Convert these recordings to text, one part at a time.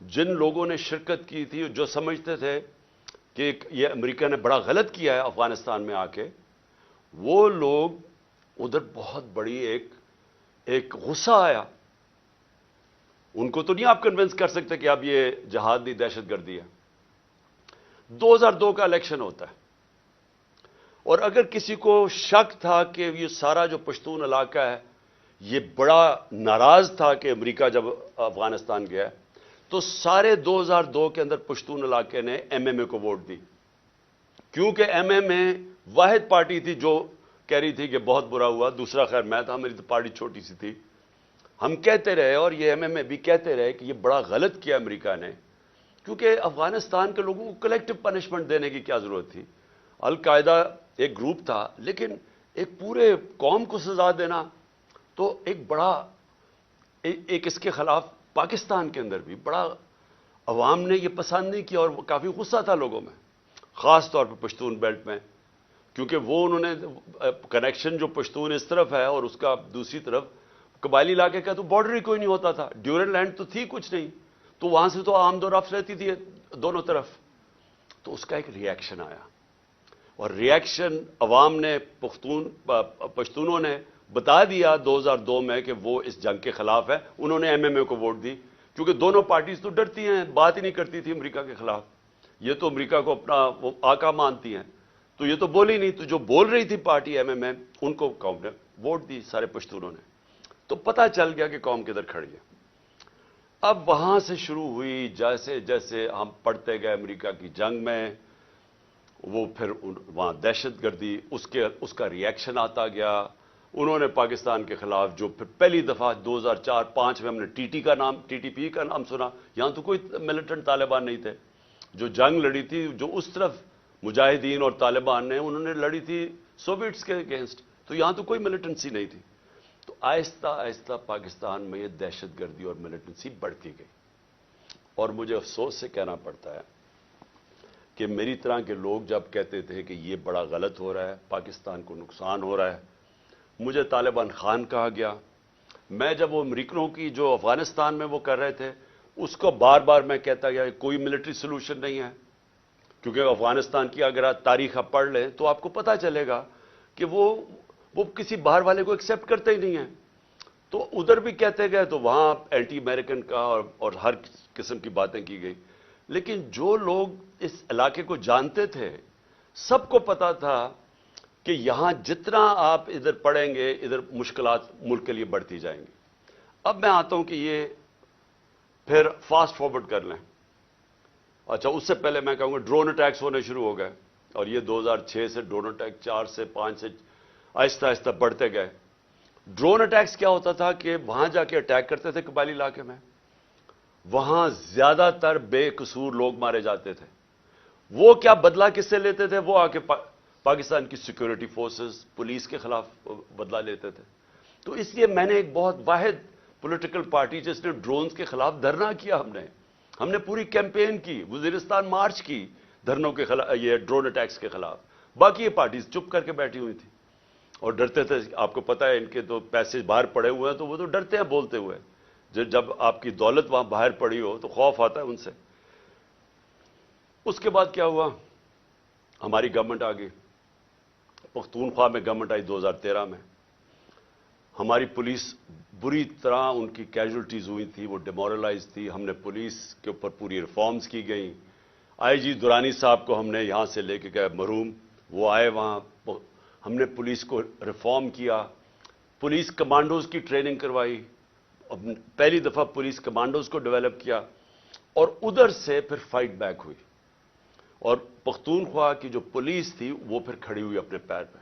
جن لوگوں نے شرکت کی تھی جو سمجھتے تھے کہ یہ امریکہ نے بڑا غلط کیا ہے افغانستان میں آ کے، وہ لوگ ادھر بہت بڑی ایک غصہ آیا. ان کو تو نہیں آپ کنونس کر سکتے کہ اب یہ جہاد نہیں دہشت گردی ہے. 2002 کا الیکشن ہوتا ہے، اور اگر کسی کو شک تھا کہ یہ سارا جو پشتون علاقہ ہے یہ بڑا ناراض تھا کہ امریکہ جب افغانستان گیا، تو سارے 2002 کے اندر پشتون علاقے نے ایم ایم اے کو ووٹ دی، کیونکہ ایم ایم اے واحد پارٹی تھی جو کہہ رہی تھی کہ بہت برا ہوا. دوسرا خیر میں تھا، میری تو پارٹی چھوٹی سی تھی. ہم کہتے رہے اور یہ ایم ایم اے بھی کہتے رہے کہ یہ بڑا غلط کیا امریکہ نے، کیونکہ افغانستان کے لوگوں کو کلیکٹو پنشمنٹ دینے کی کیا ضرورت تھی. القاعدہ ایک گروپ تھا، لیکن ایک پورے قوم کو سزا دینا تو ایک بڑا ایک اس کے خلاف پاکستان کے اندر بھی بڑا عوام نے یہ پسند نہیں کیا، اور کافی غصہ تھا لوگوں میں، خاص طور پہ پشتون بیلٹ میں، کیونکہ وہ انہوں نے کنیکشن جو پشتون اس طرف ہے اور اس کا دوسری طرف قبائلی علاقے کا تو بارڈر ہی کوئی نہیں ہوتا تھا. ڈیورن لینڈ تو تھی کچھ نہیں، تو وہاں سے تو آمد و رفت رہتی تھی دونوں طرف. تو اس کا ایک ری ایکشن آیا، اور ری ایکشن عوام نے پشتونوں نے بتا دیا 2002 میں کہ وہ اس جنگ کے خلاف ہے. انہوں نے ایم ایم اے کو ووٹ دی، کیونکہ دونوں پارٹیز تو ڈرتی ہیں، بات ہی نہیں کرتی تھی امریکہ کے خلاف. یہ تو امریکہ کو اپنا وہ آقا مانتی ہیں، تو یہ تو بولی نہیں. تو جو بول رہی تھی پارٹی ایم ایم اے، ان کو قوم نے ووٹ دی، سارے پشتونوں نے. تو پتہ چل گیا کہ قوم کدھر کھڑی ہے. اب وہاں سے شروع ہوئی، جیسے جیسے ہم پڑھتے گئے امریکہ کی جنگ میں، وہ پھر وہاں دہشت گردی، اس کا ری ایکشن آتا گیا. انہوں نے پاکستان کے خلاف جو پھر پہلی دفعہ 2004-05 میں ہم نے ٹی ٹی پی کا نام سنا. یہاں تو کوئی ملیٹنٹ طالبان نہیں تھے. جو جنگ لڑی تھی جو اس طرف مجاہدین اور طالبان نے، انہوں نے لڑی تھی سوویٹس کے اگینسٹ، تو یہاں تو کوئی ملیٹنسی نہیں تھی. تو آہستہ آہستہ پاکستان میں یہ دہشت گردی اور ملیٹنسی بڑھتی گئی. اور مجھے افسوس سے کہنا پڑتا ہے کہ میری طرح کے لوگ جب کہتے تھے کہ یہ بڑا غلط ہو رہا ہے، پاکستان کو نقصان ہو رہا ہے، مجھے طالبان خان کہا گیا. میں جب وہ امریکنوں کی جو افغانستان میں وہ کر رہے تھے، اس کو بار بار میں کہتا گیا کہ کوئی ملٹری سولوشن نہیں ہے. کیونکہ افغانستان کی اگر آپ تاریخ آپ پڑھ لیں تو آپ کو پتہ چلے گا کہ وہ کسی باہر والے کو ایکسیپٹ کرتے ہی نہیں ہیں. تو ادھر بھی کہتے گئے، تو وہاں اینٹی امریکن کا اور ہر قسم کی باتیں کی گئی. لیکن جو لوگ اس علاقے کو جانتے تھے، سب کو پتا تھا کہ یہاں جتنا آپ ادھر پڑھیں گے ادھر مشکلات ملک کے لیے بڑھتی جائیں گی. اب میں آتا ہوں کہ یہ پھر فاسٹ فارورڈ کر لیں. اچھا، اس سے پہلے میں کہوں گا ڈرون اٹیکس ہونے شروع ہو گئے، اور یہ 2006 سے ڈرون اٹیک 4 سے 5 سے آہستہ آہستہ بڑھتے گئے. ڈرون اٹیکس کیا ہوتا تھا کہ وہاں جا کے اٹیک کرتے تھے قبائلی علاقے میں، وہاں زیادہ تر بے قصور لوگ مارے جاتے تھے. وہ کیا بدلہ کس سے لیتے تھے؟ وہ آ کے پاکستان کی سیکورٹی فورسز، پولیس کے خلاف بدلہ لیتے تھے. تو اس لیے میں نے ایک بہت واحد پولیٹیکل پارٹی جس نے ڈرونز کے خلاف دھرنا کیا، ہم نے پوری کیمپین کی، وزیرستان مارچ کی دھرنوں کے خلاف، یہ ڈرون اٹیکس کے خلاف. باقی یہ پارٹیز چپ کر کے بیٹھی ہوئی تھی اور ڈرتے تھے. آپ کو پتا ہے ان کے تو پیسے باہر پڑے ہوئے ہیں، تو وہ تو ڈرتے ہیں بولتے ہوئے. جب آپ کی دولت وہاں باہر پڑی ہو تو خوف آتا ہے ان سے. اس کے بعد کیا ہوا؟ ہماری گورنمنٹ آ گئی، پختونخوا میں گورنمنٹ آئی 2013 میں. ہماری پولیس بری طرح ان کی کیجولٹیز ہوئی تھی، وہ ڈیمورلائز تھی. ہم نے پولیس کے اوپر پوری ریفارمز کی گئیں. آئی جی درانی صاحب کو ہم نے یہاں سے لے کے گئے مرحوم، وہ آئے وہاں. ہم نے پولیس کو ریفارم کیا، پولیس کمانڈوز کی ٹریننگ کروائی، پہلی دفعہ پولیس کمانڈوز کو ڈیولپ کیا. اور ادھر سے پھر فائٹ بیک ہوئی، اور پختونخوا کی جو پولیس تھی وہ پھر کھڑی ہوئی اپنے پیر پہ.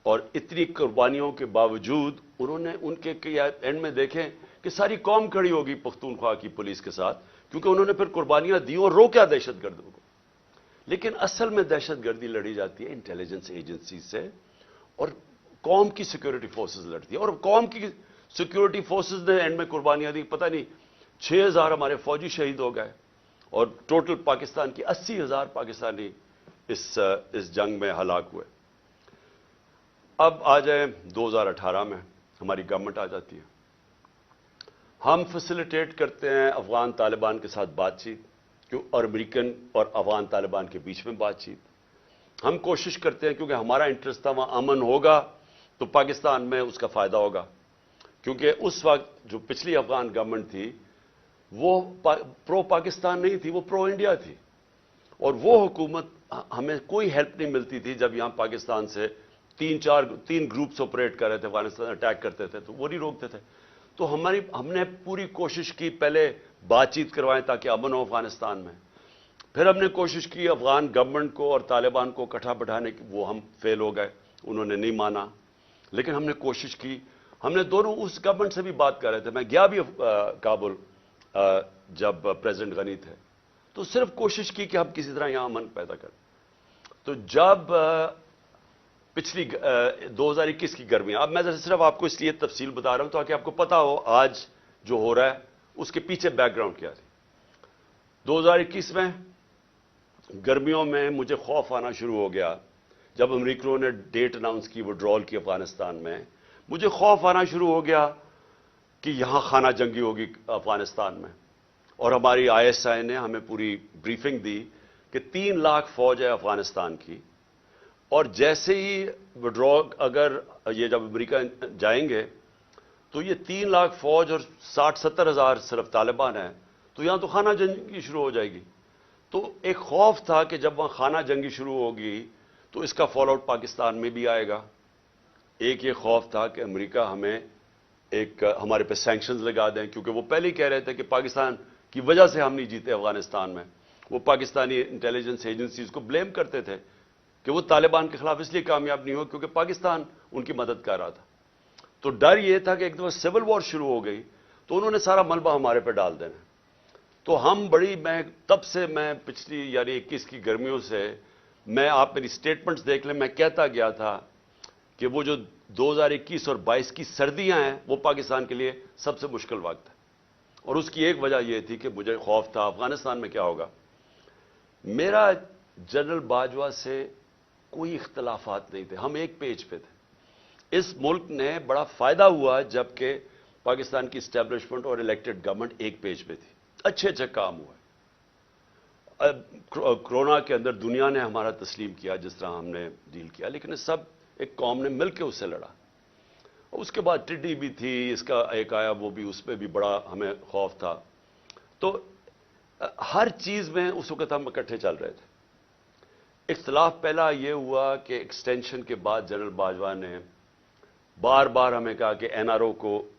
اور اتنی قربانیوں کے باوجود انہوں نے ان کے اینڈ میں دیکھیں کہ ساری قوم کھڑی ہوگی پختونخوا کی پولیس کے ساتھ، کیونکہ انہوں نے پھر قربانیاں دی اور روکا دہشت گردوں کو. لیکن اصل میں دہشت گردی لڑی جاتی ہے انٹیلیجنس ایجنسی سے، اور قوم کی سیکورٹی فورسز لڑتی ہے. اور قوم کی سیکورٹی فورسز نے اینڈ میں قربانیاں دی. پتہ نہیں 6000 ہمارے فوجی شہید ہو گئے، اور ٹوٹل پاکستان کی 80,000 پاکستانی اس جنگ میں ہلاک ہوئے. اب آ جائیں 2018 میں ہماری گورنمنٹ آ جاتی ہے. ہم فیسیلیٹیٹ کرتے ہیں افغان طالبان کے ساتھ بات چیت اور امریکن اور افغان طالبان کے بیچ میں بات چیت. ہم کوشش کرتے ہیں کیونکہ ہمارا انٹرسٹ تھا وہاں امن ہوگا تو پاکستان میں اس کا فائدہ ہوگا. کیونکہ اس وقت جو پچھلی افغان گورنمنٹ تھی وہ پرو پاکستان نہیں تھی, وہ پرو انڈیا تھی, اور وہ حکومت ہمیں کوئی ہیلپ نہیں ملتی تھی. جب یہاں پاکستان سے تین گروپس آپریٹ کر رہے تھے, افغانستان اٹیک کرتے تھے تو وہ نہیں روکتے تھے. تو ہم نے پوری کوشش کی پہلے بات چیت کروائیں تاکہ امن ہو افغانستان میں. پھر ہم نے کوشش کی افغان گورنمنٹ کو اور طالبان کو اکٹھا بٹھانے کی, وہ ہم فیل ہو گئے, انہوں نے نہیں مانا. لیکن ہم نے کوشش کی, ہم نے دونوں اس گورنمنٹ سے بھی بات کر رہے تھے. میں گیا بھی کابل جب پریزیڈنٹ غنی تھے, تو صرف کوشش کی کہ ہم کسی طرح یہاں امن پیدا کریں. تو جب پچھلی 2021 کی گرمیاں, اب میں صرف آپ کو اس لیے تفصیل بتا رہا ہوں تاکہ آپ کو پتا ہو آج جو ہو رہا ہے اس کے پیچھے بیک گراؤنڈ کیا تھی. 2021 میں گرمیوں میں مجھے خوف آنا شروع ہو گیا جب امریکیوں نے ڈیٹ اناؤنس کی وڈرال کی افغانستان میں. مجھے خوف آنا شروع ہو گیا کہ یہاں خانہ جنگی ہوگی افغانستان میں. اور ہماری ISI نے ہمیں پوری بریفنگ دی کہ 3 لاکھ فوج ہے افغانستان کی, اور جیسے ہی وڈرال اگر یہ جب امریکہ جائیں گے تو یہ 3 لاکھ فوج اور 60-70 ہزار صرف طالبان ہیں, تو یہاں تو خانہ جنگی شروع ہو جائے گی. تو ایک خوف تھا کہ جب وہاں خانہ جنگی شروع ہوگی تو اس کا فال آؤٹ پاکستان میں بھی آئے گا. ایک یہ خوف تھا کہ امریکہ ہمیں ہمارے پہ سینکشنز لگا دیں, کیونکہ وہ پہلے ہی کہہ رہے تھے کہ پاکستان کی وجہ سے ہم نہیں جیتے افغانستان میں. وہ پاکستانی انٹیلیجنس ایجنسیز کو بلیم کرتے تھے کہ وہ طالبان کے خلاف اس لیے کامیاب نہیں ہو کیونکہ پاکستان ان کی مدد کر رہا تھا. تو ڈر یہ تھا کہ ایک دفعہ سول وار شروع ہو گئی تو انہوں نے سارا ملبہ ہمارے پہ ڈال دینا. تو ہم تب سے میں پچھلی یعنی 21 کی گرمیوں سے آپ میری سٹیٹمنٹس دیکھ لیں, میں کہتا گیا تھا کہ وہ جو 2021 اور 22 کی سردیاں ہیں وہ پاکستان کے لیے سب سے مشکل وقت ہے. اور اس کی ایک وجہ یہ تھی کہ مجھے خوف تھا افغانستان میں کیا ہوگا. میرا جنرل باجوہ سے کوئی اختلافات نہیں تھے, ہم ایک پیج پہ تھے. اس ملک نے بڑا فائدہ ہوا جبکہ پاکستان کی اسٹیبلشمنٹ اور الیکٹڈ گورنمنٹ ایک پیج پہ تھی. اچھے کام ہوئے. کرونا کے اندر دنیا نے ہمارا تسلیم کیا جس طرح ہم نے ڈیل کیا, لیکن سب ایک قوم نے مل کے اس سے لڑا. اس کے بعد ٹڈی بھی تھی, اس کا ایک آیا وہ بھی, اس پہ بھی بڑا ہمیں خوف تھا. تو ہر چیز میں اس وقت ہم اکٹھے چل رہے تھے. اختلاف پہلا یہ ہوا کہ ایکسٹینشن کے بعد جنرل باجوہ نے بار بار ہمیں کہا کہ NRO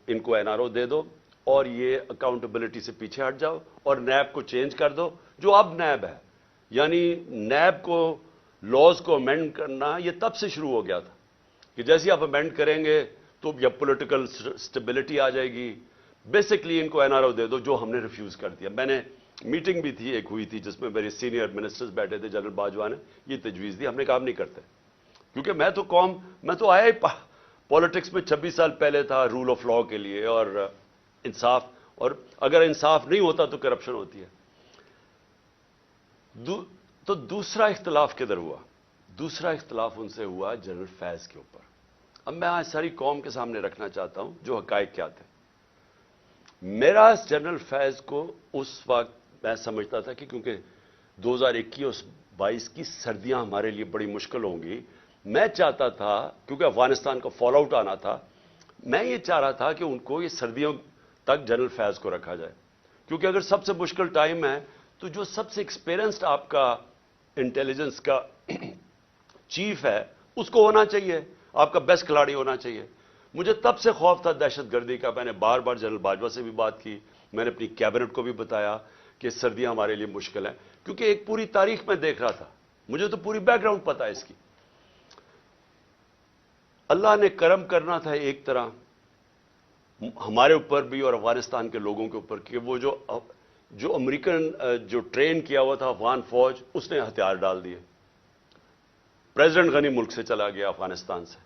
ان کو NRO دے دو اور یہ اکاؤنٹیبلٹی سے پیچھے ہٹ جاؤ اور نیب کو چینج کر دو جو اب نیب ہے. یعنی نیب کو لاز کو امینڈ کرنا یہ تب سے شروع ہو گیا تھا کہ جیسے آپ امینڈ کریں گے تو یا پولیٹیکل سٹیبلٹی آ جائے گی. بیسکلی ان کو NRO دے دو, جو ہم نے ریفیوز کر دیا. میں نے میٹنگ بھی تھی ایک ہوئی تھی جس میں میرے سینئر منسٹرز بیٹھے تھے, جنرل باجوہ نے یہ تجویز دی. ہم نے کہا نہیں کرتے کیونکہ میں تو آیا ہی پالیٹکس میں 26 سال پہلے تھا رول آف لا کے لیے اور انصاف, اور اگر انصاف نہیں ہوتا تو کرپشن ہوتی ہے. تو دوسرا اختلاف کدھر ہوا؟ دوسرا اختلاف ان سے ہوا جنرل فیض کے اوپر. اب میں آج ساری قوم کے سامنے رکھنا چاہتا ہوں جو حقائق کیا تھے. میرا جنرل فیض کو اس وقت میں سمجھتا تھا کہ کیونکہ 2021-22 کی سردیاں ہمارے لیے بڑی مشکل ہوں گی, میں چاہتا تھا کیونکہ افغانستان کا فال آؤٹ آنا تھا, میں یہ چاہ رہا تھا کہ ان کو یہ سردیوں تک جنرل فیض کو رکھا جائے. کیونکہ اگر سب سے مشکل ٹائم ہے تو جو سب سے ایکسپیرینسڈ آپ کا انٹیلیجنس کا چیف ہے اس کو ہونا چاہیے, آپ کا بیسٹ کھلاڑی ہونا چاہیے. مجھے تب سے خوف تھا دہشت گردی کا. میں نے بار بار جنرل باجوہ سے بھی بات کی, میں نے اپنی کیبنٹ کو بھی بتایا کہ سردیاں ہمارے لیے مشکل ہیں, کیونکہ ایک پوری تاریخ میں دیکھ رہا تھا, مجھے تو پوری بیک گراؤنڈ پتا ہے اس کی. اللہ نے کرم کرنا تھا ایک طرح ہمارے اوپر بھی اور افغانستان کے لوگوں کے اوپر کہ وہ جو امریکن جو ٹرین کیا ہوا تھا افغان فوج, اس نے ہتھیار ڈال دیے. پریزیڈنٹ غنی ملک سے چلا گیا افغانستان سے,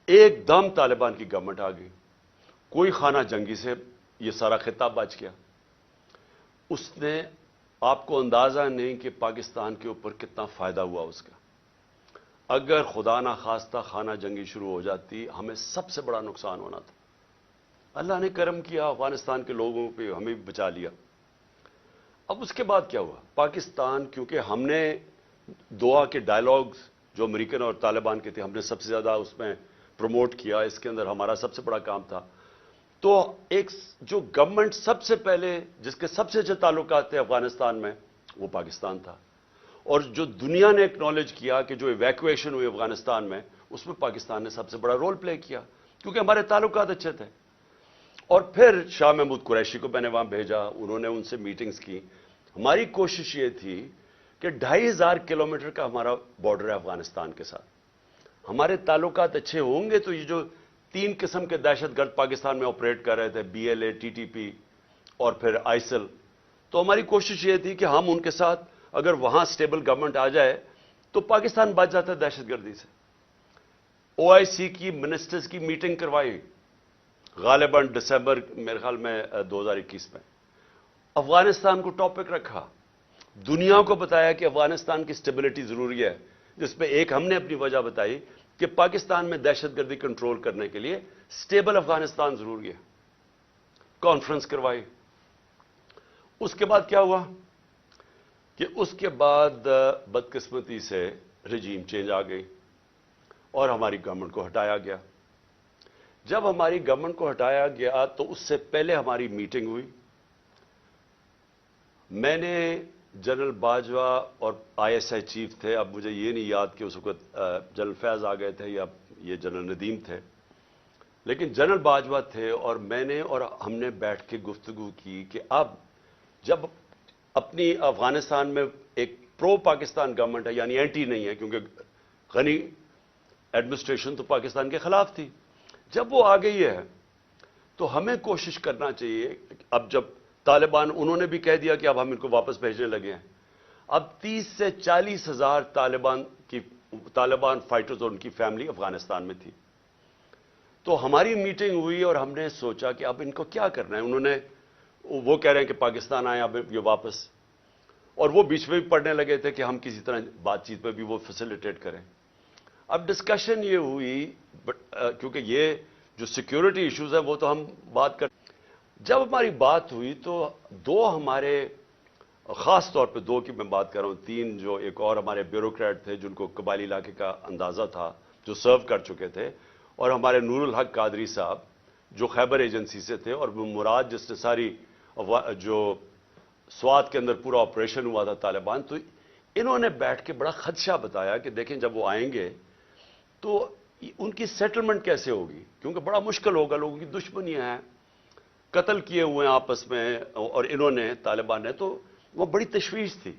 ایک دم طالبان کی گورنمنٹ آ گئی. کوئی خانہ جنگی سے یہ سارا خطہ بچ گیا. اس نے آپ کو اندازہ نہیں کہ پاکستان کے اوپر کتنا فائدہ ہوا اس کا. اگر خدا نہ خواستہ خانہ جنگی شروع ہو جاتی ہمیں سب سے بڑا نقصان ہونا تھا. اللہ نے کرم کیا, افغانستان کے لوگوں پہ ہمیں بھی بچا لیا. اب اس کے بعد کیا ہوا؟ پاکستان, کیونکہ ہم نے دوحہ کے ڈائلاگز جو امریکن اور طالبان کے تھے, ہم نے سب سے زیادہ اس میں پروموٹ کیا, اس کے اندر ہمارا سب سے بڑا کام تھا. تو ایک جو گورنمنٹ سب سے پہلے جس کے سب سے اچھے تعلقات تھے افغانستان میں, وہ پاکستان تھا. اور جو دنیا نے ایکنالج کیا کہ جو ایویکویشن ہوئی افغانستان میں, اس میں پاکستان نے سب سے بڑا رول پلے کیا, کیونکہ ہمارے تعلقات اچھے تھے. اور پھر شاہ محمود قریشی کو میں نے وہاں بھیجا, انہوں نے ان سے میٹنگز کی. ہماری کوشش یہ تھی کہ 2500 کلومیٹر کا ہمارا بارڈر ہے افغانستان کے ساتھ. ہمارے تعلقات اچھے ہوں گے تو یہ جو 3 قسم کے دہشت گرد پاکستان میں آپریٹ کر رہے تھے, BLA, TTP اور پھر ISIL, تو ہماری کوشش یہ تھی کہ ہم ان کے ساتھ اگر وہاں سٹیبل گورنمنٹ آ جائے تو پاکستان بچ جاتا ہے دہشت گردی سے. OIC کی منسٹرز کی میٹنگ کروائی غالباً دسمبر میرے خیال میں 2021 میں. افغانستان کو ٹاپک رکھا, دنیا کو بتایا کہ افغانستان کی سٹیبلٹی ضروری ہے, جس پہ ایک ہم نے اپنی وجہ بتائی کہ پاکستان میں دہشت گردی کنٹرول کرنے کے لیے سٹیبل افغانستان ضروری ہے. کانفرنس کروائی. اس کے بعد کیا ہوا کہ اس کے بعد بدقسمتی سے رجیم چینج آ گئی اور ہماری گورنمنٹ کو ہٹایا گیا. جب ہماری گورنمنٹ کو ہٹایا گیا تو اس سے پہلے ہماری میٹنگ ہوئی. میں نے جنرل باجوہ اور ISI چیف تھے, اب مجھے یہ نہیں یاد کہ اس وقت جنرل فیض آ گئے تھے یا یہ جنرل ندیم تھے, لیکن جنرل باجوہ تھے, اور میں نے اور ہم نے بیٹھ کے گفتگو کی کہ اب جب اپنی افغانستان میں ایک پرو پاکستان گورنمنٹ ہے, یعنی اینٹی نہیں ہے, کیونکہ غنی ایڈمنسٹریشن تو پاکستان کے خلاف تھی, جب وہ آ گئی ہے تو ہمیں کوشش کرنا چاہیے. اب جب طالبان, انہوں نے بھی کہہ دیا کہ اب ہم ان کو واپس بھیجنے لگے ہیں. اب 30 سے 40 ہزار طالبان فائٹرز اور ان کی فیملی افغانستان میں تھی. تو ہماری میٹنگ ہوئی اور ہم نے سوچا کہ اب ان کو کیا کرنا ہے. انہوں نے, وہ کہہ رہے ہیں کہ پاکستان آئے اب یہ واپس, اور وہ بیچ میں بھی پڑھنے لگے تھے کہ ہم کسی طرح بات چیت پہ بھی وہ فیسیلیٹیٹ کریں. اب ڈسکشن یہ ہوئی, کیونکہ یہ جو سیکیورٹی ایشوز ہیں وہ تو ہم بات کر, جب ہماری بات ہوئی تو 2 ہمارے, خاص طور پہ 2 کی میں بات کر رہا ہوں, 3 جو ایک اور ہمارے بیوروکریٹ تھے جن کو قبائلی علاقے کا اندازہ تھا, جو سرو کر چکے تھے, اور ہمارے نور الحق قادری صاحب جو خیبر ایجنسی سے تھے, اور وہ مراد جس نے ساری جو سوات کے اندر پورا آپریشن ہوا تھا طالبان. تو انہوں نے بیٹھ کے بڑا خدشہ بتایا کہ دیکھیں جب وہ آئیں گے تو ان کی سیٹلمنٹ کیسے ہوگی, کیونکہ بڑا مشکل ہوگا, لوگوں کی دشمنیاں ہیں, قتل کیے ہوئے ہیں آپس میں, اور انہوں نے, طالبان نے, تو وہ بڑی تشویش تھی.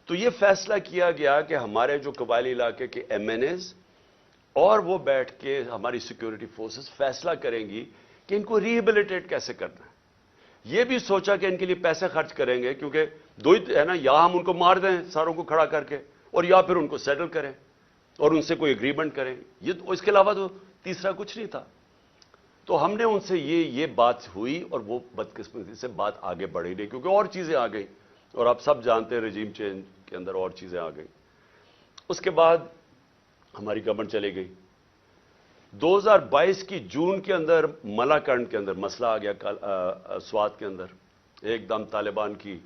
تو یہ فیصلہ کیا گیا کہ ہمارے جو قبائلی علاقے کے MNAs اور وہ بیٹھ کے ہماری سیکیورٹی فورسز فیصلہ کریں گی کہ ان کو ریہیبلیٹیٹ کیسے کرنا ہے. یہ بھی سوچا کہ ان کے لیے پیسے خرچ کریں گے, کیونکہ 2 ہی ہے نا, یا ہم ان کو مار دیں ساروں کو کھڑا کر کے, اور یا پھر ان کو سیٹل کریں اور ان سے کوئی اگریمنٹ کریں. یہ اس کے علاوہ تو تیسرا کچھ نہیں تھا. تو ہم نے ان سے یہ بات ہوئی, اور وہ بدقسمتی سے بات آگے بڑھی نہیں, کیونکہ اور چیزیں آ گئیں, اور آپ سب جانتے ہیں رجیم چینج کے اندر اور چیزیں آ گئیں. اس کے بعد ہماری گورنمنٹ چلی گئی. 2022 کی جون کے اندر ملا کنڈ کے اندر مسئلہ آ گیا سوات کے اندر. ایک دم طالبان کی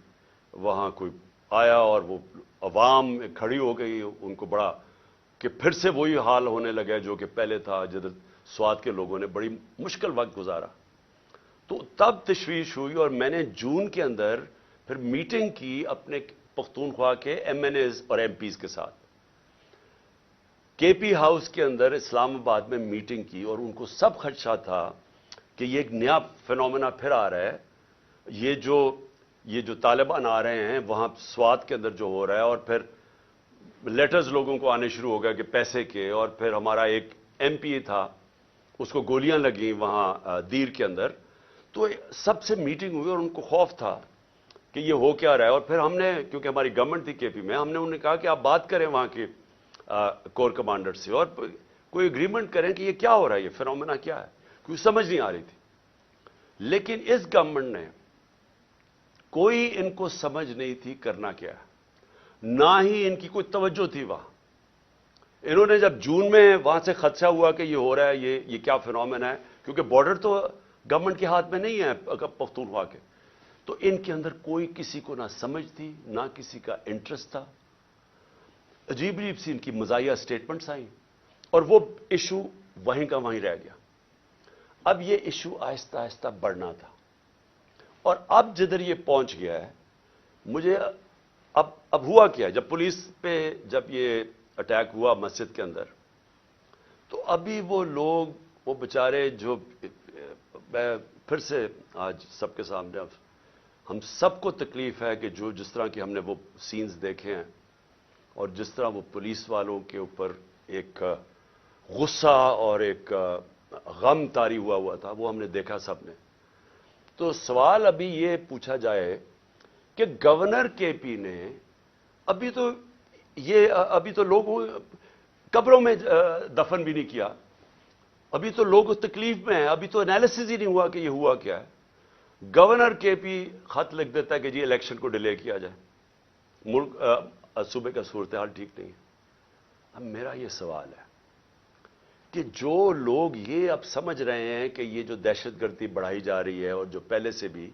وہاں کوئی آیا اور وہ عوام کھڑی ہو گئی, ان کو بڑا کہ پھر سے وہی حال ہونے لگا جو کہ پہلے تھا, جدھر سوات کے لوگوں نے بڑی مشکل وقت گزارا. تو تب تشویش ہوئی, اور میں نے جون کے اندر پھر میٹنگ کی اپنے پختونخوا کے MNAs اور MPs کے ساتھ. KP ہاؤس کے اندر اسلام آباد میں میٹنگ کی, اور ان کو سب خدشہ تھا کہ یہ ایک نیا فینومینا پھر آ رہا ہے. یہ جو طالبان آ رہے ہیں وہاں سوات کے اندر جو ہو رہا ہے, اور پھر لیٹرز لوگوں کو آنے شروع ہو گیا کہ پیسے کے, اور پھر ہمارا ایک MP تھا, اس کو گولیاں لگیں وہاں دیر کے اندر. تو سب سے میٹنگ ہوئی اور ان کو خوف تھا کہ یہ ہو کیا رہا ہے. اور پھر ہم نے, کیونکہ ہماری گورنمنٹ تھی KP میں, ہم نے انہیں کہا کہ آپ بات کریں وہاں کے کور کمانڈر سے اور کوئی اگریمنٹ کریں کہ یہ کیا ہو رہا ہے, یہ فینومینا کیا ہے, کیونکہ سمجھ نہیں آ رہی تھی. لیکن اس گورنمنٹ نے کوئی ان کو سمجھ نہیں تھی کرنا کیا ہے, نہ ہی ان کی کوئی توجہ تھی وہاں. انہوں نے جب جون میں وہاں سے خدشہ ہوا کہ یہ ہو رہا ہے, یہ کیا فینومینا ہے, کیونکہ بارڈر تو گورنمنٹ کے ہاتھ میں نہیں ہے پختونخوا کے. تو ان کے اندر کوئی کسی کو نہ سمجھ تھی نہ کسی کا انٹرسٹ تھا. عجیب عجیب سی ان کی مزاحیہ سٹیٹمنٹس آئیں اور وہ ایشو وہیں کا وہیں رہ گیا. اب یہ ایشو آہستہ آہستہ بڑھنا تھا اور اب جدھر یہ پہنچ گیا ہے مجھے اب ہوا کیا جب پولیس پہ جب یہ اٹیک ہوا مسجد کے اندر تو ابھی وہ لوگ وہ بیچارے جو میں پھر سے آج سب کے سامنے ہم سب کو تکلیف ہے کہ جو جس طرح کی ہم نے وہ سینز دیکھے ہیں اور جس طرح وہ پولیس والوں کے اوپر ایک غصہ اور ایک غم طاری ہوا تھا وہ ہم نے دیکھا سب نے. تو سوال ابھی یہ پوچھا جائے کہ گورنر کے پی نے ابھی تو لوگوں قبروں میں دفن بھی نہیں کیا, ابھی تو لوگ تکلیف میں ہیں, ابھی تو انالیسز ہی نہیں ہوا کہ یہ ہوا کیا ہے. گورنر کے پی خط لکھ دیتا ہے کہ جی الیکشن کو ڈیلے کیا جائے, ملک صوبے کا صورتحال ٹھیک نہیں ہے. اب میرا یہ سوال ہے کہ جو لوگ یہ اب سمجھ رہے ہیں کہ یہ جو دہشت گردی بڑھائی جا رہی ہے اور جو پہلے سے بھی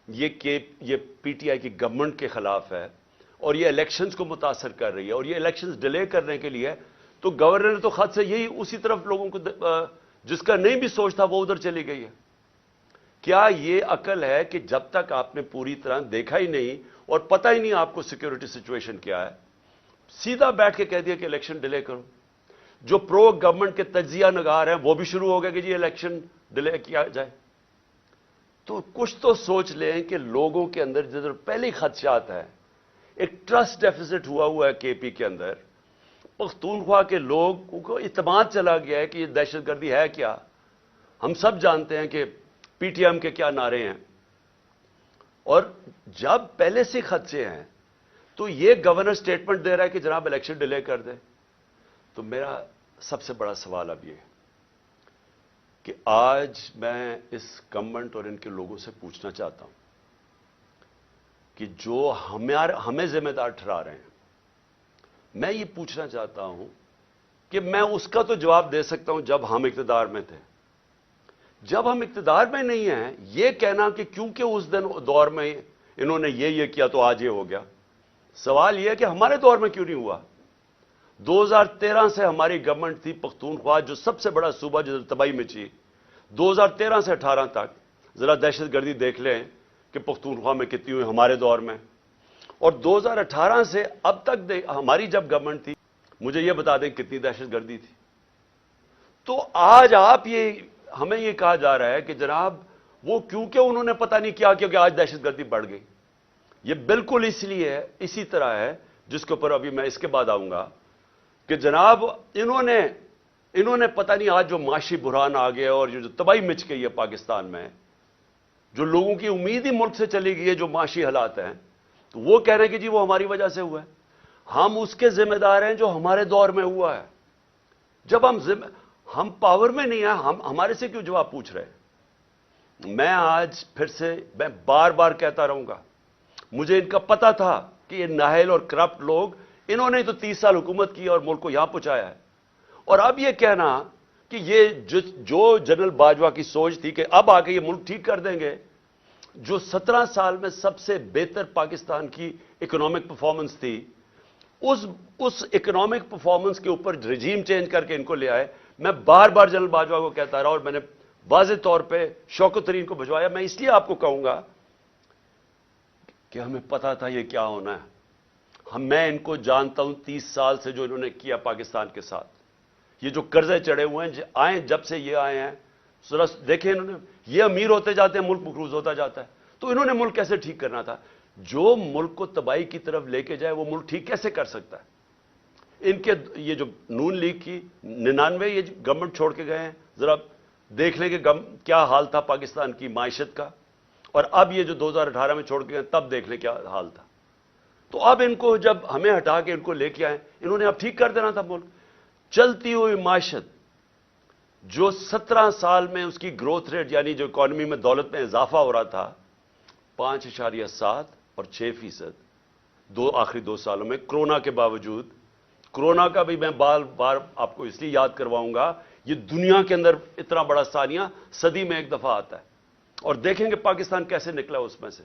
یہ پی ٹی آئی کی گورنمنٹ کے خلاف ہے اور یہ الیکشنز کو متاثر کر رہی ہے اور یہ الیکشنز ڈیلے کرنے کے لیے, تو گورنر نے تو خط سے یہی اسی طرف لوگوں کو جس کا نہیں بھی سوچ تھا وہ ادھر چلی گئی ہے. کیا یہ عقل ہے کہ جب تک آپ نے پوری طرح دیکھا ہی نہیں اور پتہ ہی نہیں آپ کو سیکورٹی سچویشن کیا ہے, سیدھا بیٹھ کے کہہ دیا کہ الیکشن ڈیلے کرو. جو پرو گورنمنٹ کے تجزیہ نگار ہیں وہ بھی شروع ہو گئے کہ جی الیکشن ڈیلے کیا جائے. تو کچھ تو سوچ لیں کہ لوگوں کے اندر جدھر پہلے خدشات ہیں, ایک ٹرسٹ ڈیفیسٹ ہوا ہے کے پی کے اندر. پختونخوا کے لوگوں کو اعتماد چلا گیا ہے کہ یہ دہشت گردی ہے کیا. ہم سب جانتے ہیں کہ پی ٹی ایم کے کیا نعرے ہیں, اور جب پہلے سے خدشے ہیں تو یہ گورنر سٹیٹمنٹ دے رہا ہے کہ جناب الیکشن ڈیلے کر دیں. تو میرا سب سے بڑا سوال اب یہ ہے کہ آج میں اس گورنمنٹ اور ان کے لوگوں سے پوچھنا چاہتا ہوں کہ جو ہمیں ذمہ دار ٹھہرا رہے ہیں, میں یہ پوچھنا چاہتا ہوں کہ میں اس کا تو جواب دے سکتا ہوں جب ہم اقتدار میں تھے. جب ہم اقتدار میں نہیں ہیں یہ کہنا کہ کیونکہ اس دور میں انہوں نے یہ کیا تو آج یہ ہو گیا. سوال یہ ہے کہ ہمارے دور میں کیوں نہیں ہوا. 2013 سے ہماری گورنمنٹ تھی پختونخوا جو سب سے بڑا صوبہ جو تباہی میں تھی. 2013 سے 18 تک ذرا دہشت گردی دیکھ لیں کہ پختونخوا میں کتنی ہوئی ہمارے دور میں, اور 2018 سے اب تک ہماری جب گورنمنٹ تھی مجھے یہ بتا دیں کتنی دہشت گردی تھی. تو آج ہمیں یہ کہا جا رہا ہے کہ جناب وہ کیونکہ انہوں نے پتہ نہیں کیا کیونکہ آج دہشت گردی بڑھ گئی. یہ بالکل اس لیے ہے, اسی طرح ہے جس کے اوپر ابھی میں اس کے بعد آؤں گا کہ جناب انہوں نے پتہ نہیں آج جو معاشی بحران آ گیا اور جو تباہی مچ گئی ہے پاکستان میں, جو لوگوں کی امید ہی ملک سے چلی گئی ہے, جو معاشی حالات ہیں, تو وہ کہہ رہے ہیں کہ جی وہ ہماری وجہ سے ہوا ہے. ہم اس کے ذمہ دار ہیں جو ہمارے دور میں ہوا ہے. جب ہم پاور میں نہیں ہیں ہمارے سے کیوں جواب پوچھ رہے ہیں. میں آج پھر سے میں بار بار کہتا رہوں گا, مجھے ان کا پتہ تھا کہ یہ نااہل اور کرپٹ لوگ, انہوں نے تو 30 سال حکومت کی اور ملک کو یہاں پہنچایا ہے. اور اب یہ کہنا کہ یہ جو جنرل باجوہ کی سوچ تھی کہ اب آ کے یہ ملک ٹھیک کر دیں گے, جو 17 سال میں سب سے بہتر پاکستان کی اکنامک پرفارمنس تھی, اس اکنامک پرفارمنس کے اوپر رجیم چینج کر کے ان کو لے آئے. میں بار بار جنرل باجوہ کو کہتا رہا اور میں نے واضح طور پہ شوکت ترین کو بھجوایا. میں اس لیے آپ کو کہوں گا کہ ہمیں پتا تھا یہ کیا ہونا ہے. میں ان کو جانتا ہوں 30 سال سے جو انہوں نے کیا پاکستان کے ساتھ, یہ جو قرضے چڑھے ہوئے ہیں جب سے یہ آئے ہیں, دیکھیں انہوں نے یہ امیر ہوتے جاتے ہیں ملک مقروض ہوتا جاتا ہے. تو انہوں نے ملک کیسے ٹھیک کرنا تھا. جو ملک کو تباہی کی طرف لے کے جائے وہ ملک ٹھیک کیسے کر سکتا ہے. ان کے یہ جو نون لیگ کی 99 یہ گورنمنٹ چھوڑ کے گئے ہیں, ذرا دیکھ لیں کہ کیا حال تھا پاکستان کی معیشت کا, اور اب یہ جو 2018 میں چھوڑ کے گئے تب دیکھ لیں کیا حال تھا. تو اب ان کو جب ہمیں ہٹا کے ان کو لے کے آئے, انہوں نے اب ٹھیک کر دینا تھا ملک. چلتی ہوئی معیشت جو 17 سال میں اس کی گروتھ ریٹ یعنی جو اکانومی میں دولت میں اضافہ ہو رہا تھا 5.7 اور 6%, آخری 2 سالوں میں کرونا کے باوجود, کرونا کا بھی میں بار بار آپ کو اس لیے یاد کرواؤں گا, یہ دنیا کے اندر اتنا بڑا ثانیہ صدی میں ایک دفعہ آتا ہے. اور دیکھیں کہ پاکستان کیسے نکلا اس میں سے,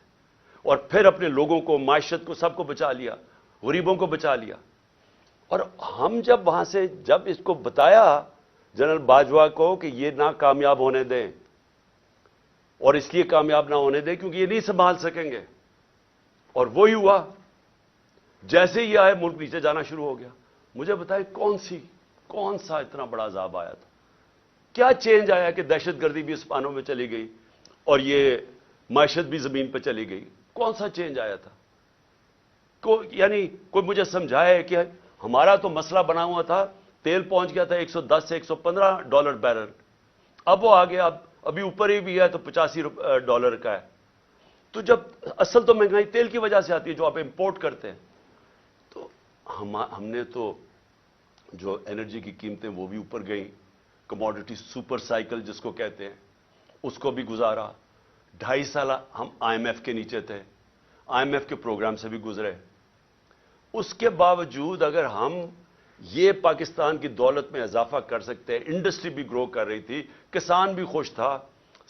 اور پھر اپنے لوگوں کو, معیشت کو, سب کو بچا لیا, غریبوں کو بچا لیا. اور ہم جب وہاں سے جب اس کو بتایا جنرل باجوہ کو کہ یہ نہ کامیاب ہونے دیں, اور اس لیے کامیاب نہ ہونے دیں کیونکہ یہ نہیں سنبھال سکیں گے, اور وہی ہوا. جیسے ہی آئے ملک نیچے جانا شروع ہو گیا. مجھے بتائیں کون سا اتنا بڑا عذاب آیا تھا؟ کیا چینج آیا کہ دہشت گردی بھی اسپانوں میں چلی گئی اور یہ معیشت بھی زمین پہ چلی گئی؟ کون سا چینج آیا تھا؟ یعنی کوئی مجھے سمجھائے کہ ہمارا تو مسئلہ بنا ہوا تھا, تیل پہنچ گیا تھا $110 سے $115 بیرل, اب وہ آگے ابھی اوپر ہی بھی ہے تو $85 کا ہے. تو جب اصل تو مہنگائی تیل کی وجہ سے آتی ہے جو آپ امپورٹ کرتے ہیں. تو ہم نے تو جو انرجی کی قیمتیں وہ بھی اوپر گئیں, کموڈٹی سپر سائیکل جس کو کہتے ہیں اس کو بھی گزارا. 2.5 سال ہم IMF کے نیچے تھے, IMF کے پروگرام سے بھی گزرے. اس کے باوجود اگر ہم یہ پاکستان کی دولت میں اضافہ کر سکتے ہیں, انڈسٹری بھی گرو کر رہی تھی, کسان بھی خوش تھا,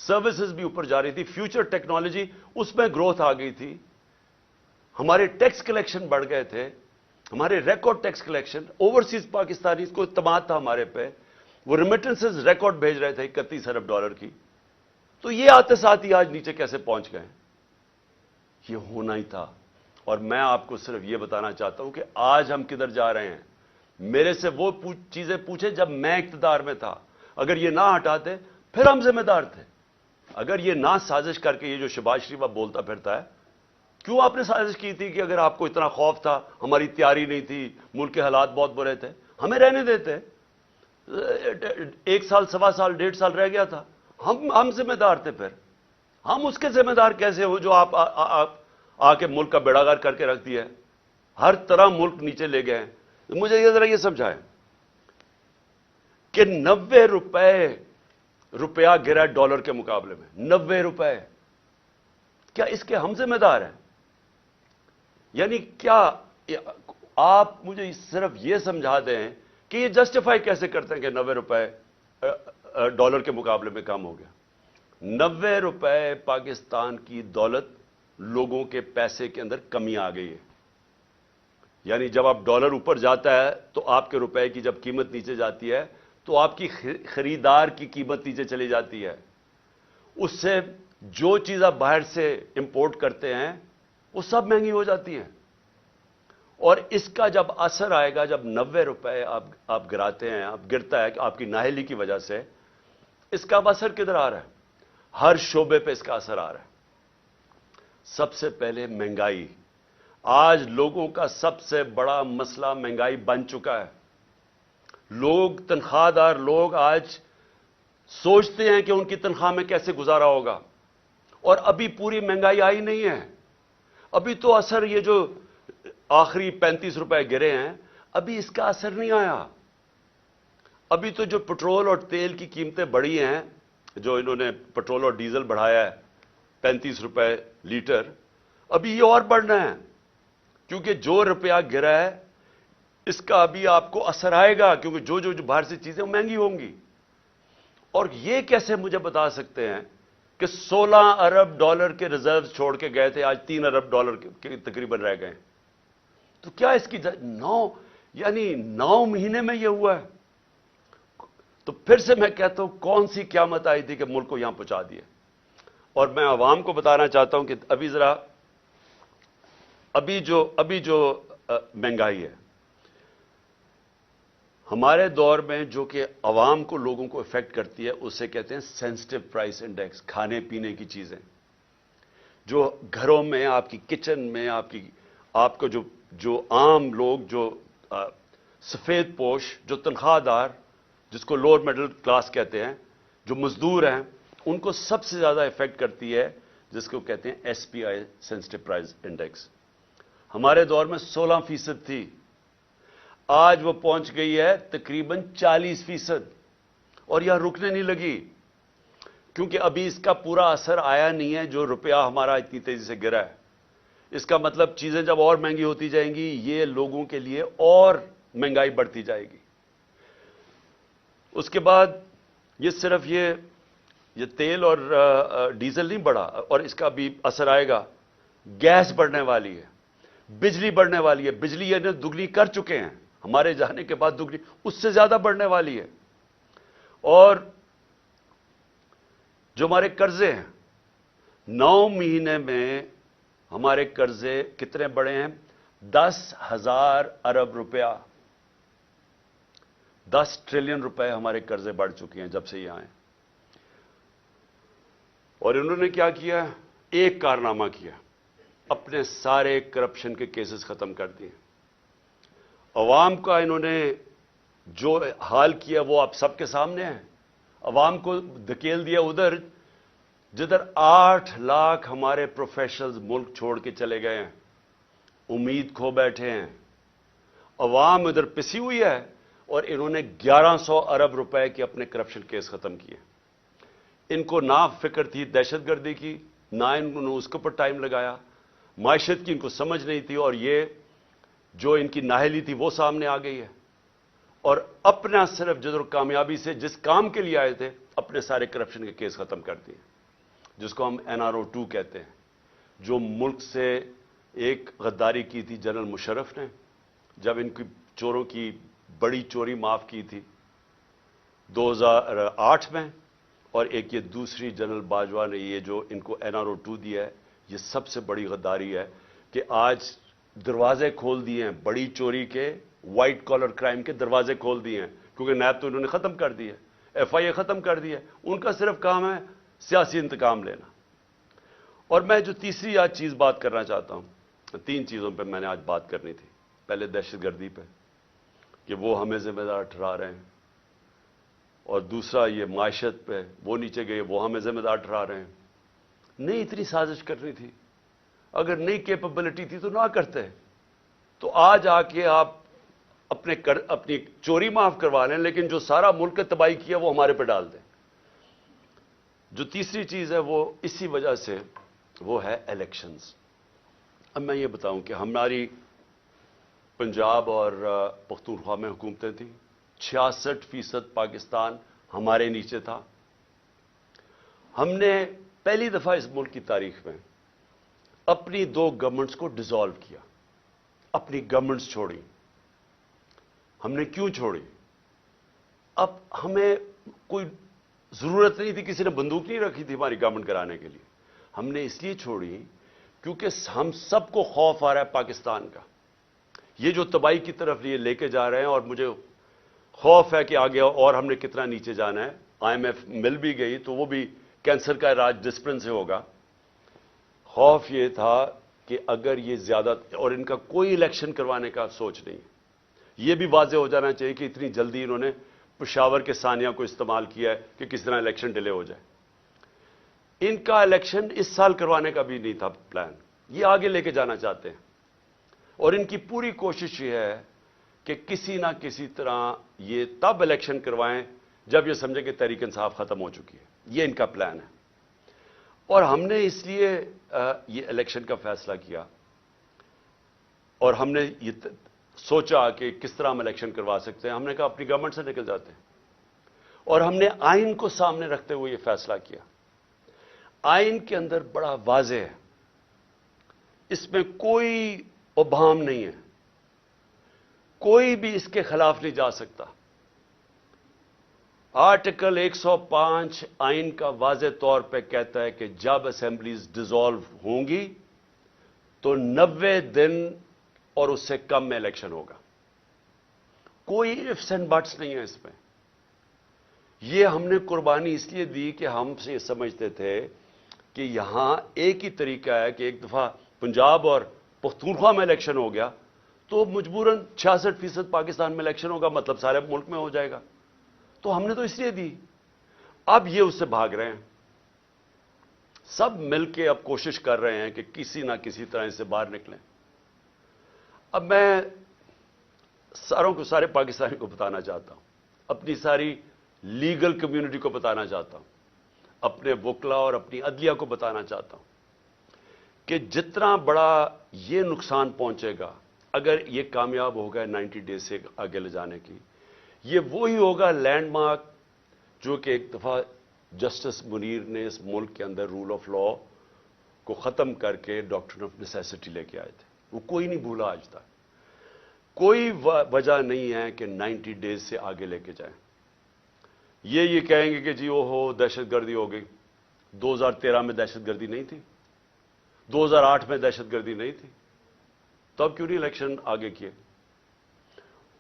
سروسز بھی اوپر جا رہی تھی, فیوچر ٹیکنالوجی اس میں گروتھ آ گئی تھی, ہمارے ٹیکس کلیکشن بڑھ گئے تھے, ہمارے record tax collection, overseas Pakistani کو اعتماد تھا ہمارے پہ, وہ ریمیٹنسز ریکارڈ بھیج رہے تھے $31 ارب کی. تو یہ آتے ساتھ ہی آج نیچے کیسے پہنچ گئے؟ یہ ہونا ہی تھا. اور میں آپ کو صرف یہ بتانا چاہتا ہوں کہ آج ہم کدھر جا رہے ہیں. میرے سے وہ چیزیں پوچھے جب میں اقتدار میں تھا, اگر یہ نہ ہٹاتے پھر ہم ذمہ دار تھے. اگر یہ نہ سازش کر کے, یہ جو شہباز شریف بولتا پھرتا ہے, کیوں آپ نے سازش کی تھی کہ اگر آپ کو اتنا خوف تھا, ہماری تیاری نہیں تھی, ملک کے حالات بہت برے تھے, ہمیں رہنے دیتے. 1 سال, 1.25 سال, 1.5 سال رہ گیا تھا, ہم ذمہ دار تھے. پھر ہم اس کے ذمہ دار کیسے ہو جو آپ آ کے ملک کا بیڑا غرق کر کے رکھ دیا ہے, ہر طرح ملک نیچے لے گئے ہیں. مجھے یہ ذرا یہ سمجھائیں کہ 90 روپیہ گرا ڈالر کے مقابلے میں, 90 روپے. کیا اس کے ہم ذمہ دار ہیں؟ یعنی کیا آپ مجھے صرف یہ سمجھا دیں کہ یہ جسٹیفائی کیسے کرتے ہیں کہ 90 روپے ڈالر کے مقابلے میں کم ہو گیا؟ 90 روپے پاکستان کی دولت, لوگوں کے پیسے کے اندر کمی آ گئی ہے. یعنی جب آپ ڈالر اوپر جاتا ہے تو آپ کے روپے کی جب قیمت نیچے جاتی ہے تو آپ کی خریدار کی قیمت نیچے چلی جاتی ہے. اس سے جو چیز آپ باہر سے امپورٹ کرتے ہیں وہ سب مہنگی ہو جاتی ہیں. اور اس کا جب اثر آئے گا, جب 90 روپے آپ گراتے ہیں, آپ گرتا ہے کہ آپ کی نااہلی کی وجہ سے, اس کا اب اثر کدھر آ رہا ہے؟ ہر شعبے پہ اس کا اثر آ رہا ہے. سب سے پہلے مہنگائی. آج لوگوں کا سب سے بڑا مسئلہ مہنگائی بن چکا ہے. لوگ, تنخواہ دار لوگ آج سوچتے ہیں کہ ان کی تنخواہ میں کیسے گزارا ہوگا, اور ابھی پوری مہنگائی آئی نہیں ہے. ابھی تو اثر, یہ جو آخری 35 روپے گرے ہیں, ابھی اس کا اثر نہیں آیا. ابھی تو جو پٹرول اور تیل کی قیمتیں بڑھی ہیں, جو انہوں نے پٹرول اور ڈیزل بڑھایا ہے 35 روپے لیٹر, ابھی یہ اور بڑھنا ہے, کیونکہ جو روپیہ گرا ہے اس کا ابھی آپ کو اثر آئے گا, کیونکہ جو باہر سے چیزیں مہنگی ہوں گی. اور یہ کیسے مجھے بتا سکتے ہیں کہ 16 ارب ڈالر کے ریزروز چھوڑ کے گئے تھے, آج 3 ارب ڈالر کے تقریباً رہ گئے. تو کیا اس کی 9 مہینے میں یہ ہوا ہے؟ تو پھر سے میں کہتا ہوں, کون سی قیامت آئی تھی کہ ملک کو یہاں پہنچا دیا؟ اور میں عوام کو بتانا چاہتا ہوں کہ ابھی جو مہنگائی ہے ہمارے دور میں, جو کہ عوام کو, لوگوں کو افیکٹ کرتی ہے, اسے کہتے ہیں سینسٹیو پرائس انڈیکس. کھانے پینے کی چیزیں جو گھروں میں, آپ کی کچن میں, آپ کو جو عام لوگ, جو سفید پوش, جو تنخواہ دار, جس کو لوور مڈل کلاس کہتے ہیں, جو مزدور ہیں, ان کو سب سے زیادہ افیکٹ کرتی ہے, جس کو کہتے ہیں SPI سینسٹیو پرائس انڈیکس. ہمارے دور میں 16% تھی, آج وہ پہنچ گئی ہے تقریباً 40%, اور یہاں رکنے نہیں لگی, کیونکہ ابھی اس کا پورا اثر آیا نہیں ہے جو روپیہ ہمارا اتنی تیزی سے گرا ہے. اس کا مطلب چیزیں جب اور مہنگی ہوتی جائیں گی, یہ لوگوں کے لیے اور مہنگائی بڑھتی جائے گی. اس کے بعد یہ صرف یہ تیل اور ڈیزل نہیں بڑھا، اور اس کا بھی اثر آئے گا، گیس بڑھنے والی ہے، بجلی بڑھنے والی ہے، بجلی یہ دگنی کر چکے ہیں ہمارے جانے کے بعد، دگنی اس سے زیادہ بڑھنے والی ہے۔ اور جو ہمارے قرضے ہیں، 9 مہینے میں ہمارے قرضے کتنے بڑھے ہیں؟ 10,000 ارب روپیہ، 10 ٹریلین روپے ہمارے قرضے بڑھ چکے ہیں جب سے یہ آئے۔ اور انہوں نے کیا کیا؟ ایک کارنامہ کیا، اپنے سارے کرپشن کے کیسز ختم کر دیے۔ عوام کا انہوں نے جو حال کیا وہ آپ سب کے سامنے ہے۔ عوام کو دھکیل دیا ادھر جدھر 8 لاکھ ہمارے پروفیشنلز ملک چھوڑ کے چلے گئے ہیں، امید کھو بیٹھے ہیں، عوام ادھر پسی ہوئی ہے، اور انہوں نے 1100 ارب روپے کے اپنے کرپشن کیس ختم کیے۔ ان کو نہ فکر تھی دہشت گردی کی، نہ انہوں نے اس کے اوپر ٹائم لگایا، معیشت کی ان کو سمجھ نہیں تھی، اور یہ جو ان کی نااہلی تھی وہ سامنے آ گئی ہے۔ اور اپنا صرف جدر کامیابی سے جس کام کے لیے آئے تھے، اپنے سارے کرپشن کے کیس ختم کر دیے، جس کو ہم NRO 2 کہتے ہیں، جو ملک سے ایک غداری کی تھی جنرل مشرف نے جب ان کی چوروں کی بڑی چوری معاف کی تھی 2008 میں، اور ایک یہ دوسری جنرل باجوہ نے یہ جو ان کو NRO 2 دیا ہے، یہ سب سے بڑی غداری ہے کہ آج دروازے کھول دیے ہیں بڑی چوری کے، وائٹ کالر کرائم کے دروازے کھول دیے ہیں، کیونکہ نیب تو انہوں نے ختم کر دی ہے، FIA ختم کر دی ہے، ان کا صرف کام ہے سیاسی انتقام لینا۔ اور میں جو تیسری آج چیز بات کرنا چاہتا ہوں، 3 چیزوں پہ میں نے آج بات کرنی تھی۔ پہلے دہشت گردی پہ کہ وہ ہمیں ذمہ دار ٹھہرا رہے ہیں، اور دوسرا یہ معیشت پہ وہ نیچے گئے، وہ ہمیں ذمہ دار ٹھہرا رہے ہیں۔ نہیں اتنی سازش کرنی تھی، اگر نئی کیپبلٹی تھی تو نہ کرتے، تو آج آ کے آپ اپنی چوری معاف کروا لیں، لیکن جو سارا ملک تباہی کیا وہ ہمارے پہ ڈال دیں۔ جو تیسری چیز ہے وہ اسی وجہ سے وہ ہے الیکشنز۔ اب میں یہ بتاؤں کہ ہماری پنجاب اور پختونخوا میں حکومتیں تھیں، 66% پاکستان ہمارے نیچے تھا۔ ہم نے پہلی دفعہ اس ملک کی تاریخ میں اپنی 2 گورنمنٹس کو ڈیزالو کیا، اپنی گورنمنٹس چھوڑی۔ ہم نے کیوں چھوڑی؟ اب ہمیں کوئی ضرورت نہیں تھی، کسی نے بندوق نہیں رکھی تھی ہماری گورنمنٹ کرانے کے لیے۔ ہم نے اس لیے چھوڑی کیونکہ ہم سب کو خوف آ رہا ہے پاکستان کا، یہ جو تباہی کی طرف یہ لے کے جا رہے ہیں، اور مجھے خوف ہے کہ آگے اور ہم نے کتنا نیچے جانا ہے۔ IMF مل بھی گئی تو وہ بھی کینسر کا علاج ڈسپلن سے ہوگا۔ خوف یہ تھا کہ اگر یہ زیادہ، اور ان کا کوئی الیکشن کروانے کا سوچ نہیں، یہ بھی واضح ہو جانا چاہیے کہ اتنی جلدی انہوں نے پشاور کے ثانیہ کو استعمال کیا ہے کہ کس طرح الیکشن ڈیلے ہو جائے۔ ان کا الیکشن اس سال کروانے کا بھی نہیں تھا پلان، یہ آگے لے کے جانا چاہتے ہیں، اور ان کی پوری کوشش یہ ہے کہ کسی نہ کسی طرح یہ تب الیکشن کروائیں جب یہ سمجھیں کہ تحریک انصاف ختم ہو چکی ہے، یہ ان کا پلان ہے۔ اور ہم نے اس لیے یہ الیکشن کا فیصلہ کیا، اور ہم نے یہ سوچا کہ کس طرح ہم الیکشن کروا سکتے ہیں۔ ہم نے کہا اپنی گورنمنٹ سے نکل جاتے ہیں، اور ہم نے آئین کو سامنے رکھتے ہوئے یہ فیصلہ کیا۔ آئین کے اندر بڑا واضح ہے، اس میں کوئی ابہام نہیں ہے، کوئی بھی اس کے خلاف نہیں جا سکتا۔ آرٹیکل 105 آئین کا واضح طور پہ کہتا ہے کہ جب اسمبلیز ڈیزالو ہوں گی تو 90 دن اور اس سے کم میں الیکشن ہوگا۔ کوئی ifs and buts نہیں ہے اس میں۔ یہ ہم نے قربانی اس لیے دی کہ ہم سے یہ سمجھتے تھے کہ یہاں ایک ہی طریقہ ہے کہ ایک دفعہ پنجاب اور پختونخوا میں الیکشن ہو گیا تو مجبوراً 66% پاکستان میں الیکشن ہوگا، مطلب سارے ملک میں ہو جائے گا۔ تو ہم نے تو اس لیے دی۔ اب یہ اس سے بھاگ رہے ہیں، سب مل کے اب کوشش کر رہے ہیں کہ کسی نہ کسی طرح اس سے باہر نکلیں۔ اب میں سارے پاکستانی کو بتانا چاہتا ہوں، اپنی ساری لیگل کمیونٹی کو بتانا چاہتا ہوں، اپنے وکلا اور اپنی عدلیہ کو بتانا چاہتا ہوں کہ جتنا بڑا یہ نقصان پہنچے گا اگر یہ کامیاب ہو گئے 90 ڈیز سے آگے لے جانے کی، یہ وہی ہوگا لینڈ مارک جو کہ ایک دفعہ جسٹس منیر نے اس ملک کے اندر رول آف لا کو ختم کر کے ڈاکٹرن آف نیسیسٹی لے کے آئے تھے. وہ کوئی نہیں بھولا آج تک. کوئی وجہ نہیں ہے کہ 90 ڈیز سے آگے لے کے جائیں. یہ کہیں گے کہ جی وہ ہو دہشت گردی ہو گئی. 2013 میں دہشت گردی نہیں تھی؟ 2008 میں دہشت گردی نہیں تھی؟ تب کیوں نہیں الیکشن آگے کیے؟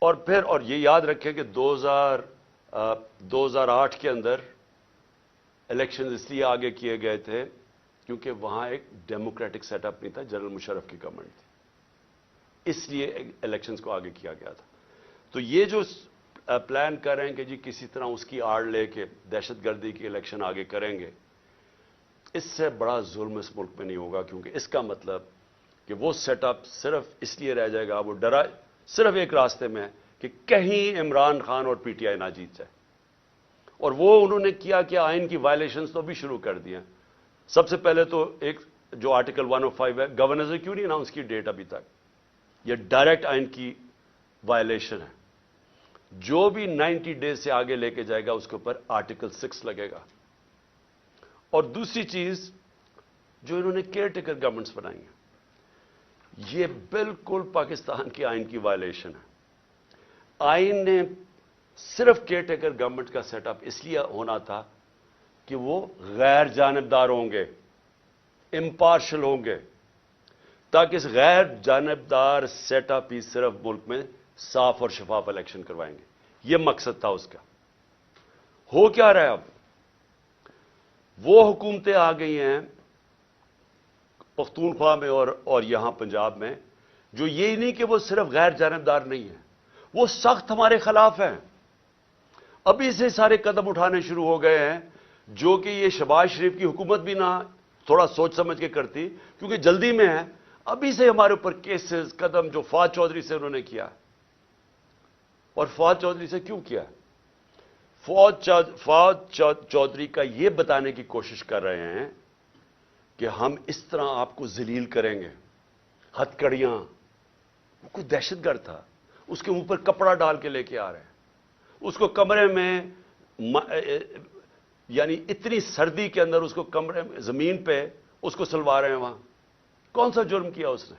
اور پھر اور یہ یاد رکھیں کہ 2008 کے اندر الیکشن اس لیے آگے کیے گئے تھے کیونکہ وہاں ایک ڈیموکریٹک سیٹ اپ نہیں تھا، جنرل مشرف کی گورنمنٹ تھی، اس لیے الیکشنز کو آگے کیا گیا تھا. تو یہ جو پلان کر رہے ہیں کہ جی کسی طرح اس کی آڑ لے کے دہشت گردی کی الیکشن آگے کریں گے، اس سے بڑا ظلم اس ملک میں نہیں ہوگا، کیونکہ اس کا مطلب کہ وہ سیٹ اپ صرف اس لیے رہ جائے گا، وہ ڈرا صرف ایک راستے میں ہے کہ کہیں عمران خان اور پی ٹی آئی نہ جیت جائے. اور وہ انہوں نے کیا کہ آئین کی وائلیشنز تو بھی شروع کر دی ہیں. سب سے پہلے تو ایک جو آرٹیکل 105 ہے، گورنر نے کیوں نہیں اناؤنس کی ڈیٹ ابھی تک؟ یہ ڈائریکٹ آئین کی وائلیشن ہے. جو بھی 90 ڈیز سے آگے لے کے جائے گا اس کے اوپر آرٹیکل 6 لگے گا. اور دوسری چیز جو انہوں نے کیئر ٹیکر گورنمنٹس بنائی ہیں، یہ بالکل پاکستان کے آئین کی وائلیشن ہے. آئین نے صرف کیئر ٹیکر گورنمنٹ کا سیٹ اپ اس لیے ہونا تھا کہ وہ غیر جانبدار ہوں گے، امپارشل ہوں گے، تاکہ اس غیر جانبدار سیٹ اپ ہی صرف ملک میں صاف اور شفاف الیکشن کروائیں گے. یہ مقصد تھا اس کا. ہو کیا رہا ہے اب؟ وہ حکومتیں آ گئی ہیں پختونخوا میں اور یہاں پنجاب میں، جو یہ نہیں کہ وہ صرف غیر جانبدار نہیں ہیں، وہ سخت ہمارے خلاف ہیں. ابھی سے سارے قدم اٹھانے شروع ہو گئے ہیں جو کہ یہ شہباز شریف کی حکومت بھی نہ تھوڑا سوچ سمجھ کے کرتی، کیونکہ جلدی میں ہے. ابھی سے ہمارے اوپر کیسز قدم جو فواد چودھری سے انہوں نے کیا. اور فواد چودھری سے کیوں کیا؟ فواد چودھری کا یہ بتانے کی کوشش کر رہے ہیں کہ ہم اس طرح آپ کو ذلیل کریں گے. ہتکڑیاں، وہ کوئی دہشت گرد تھا، اس کے منہ پر کپڑا ڈال کے لے کے آ رہے ہیں. اس کو کمرے میں یعنی اتنی سردی کے اندر اس کو کمرے میں زمین پہ اس کو سلوا رہے ہیں. وہاں کون سا جرم کیا اس نے؟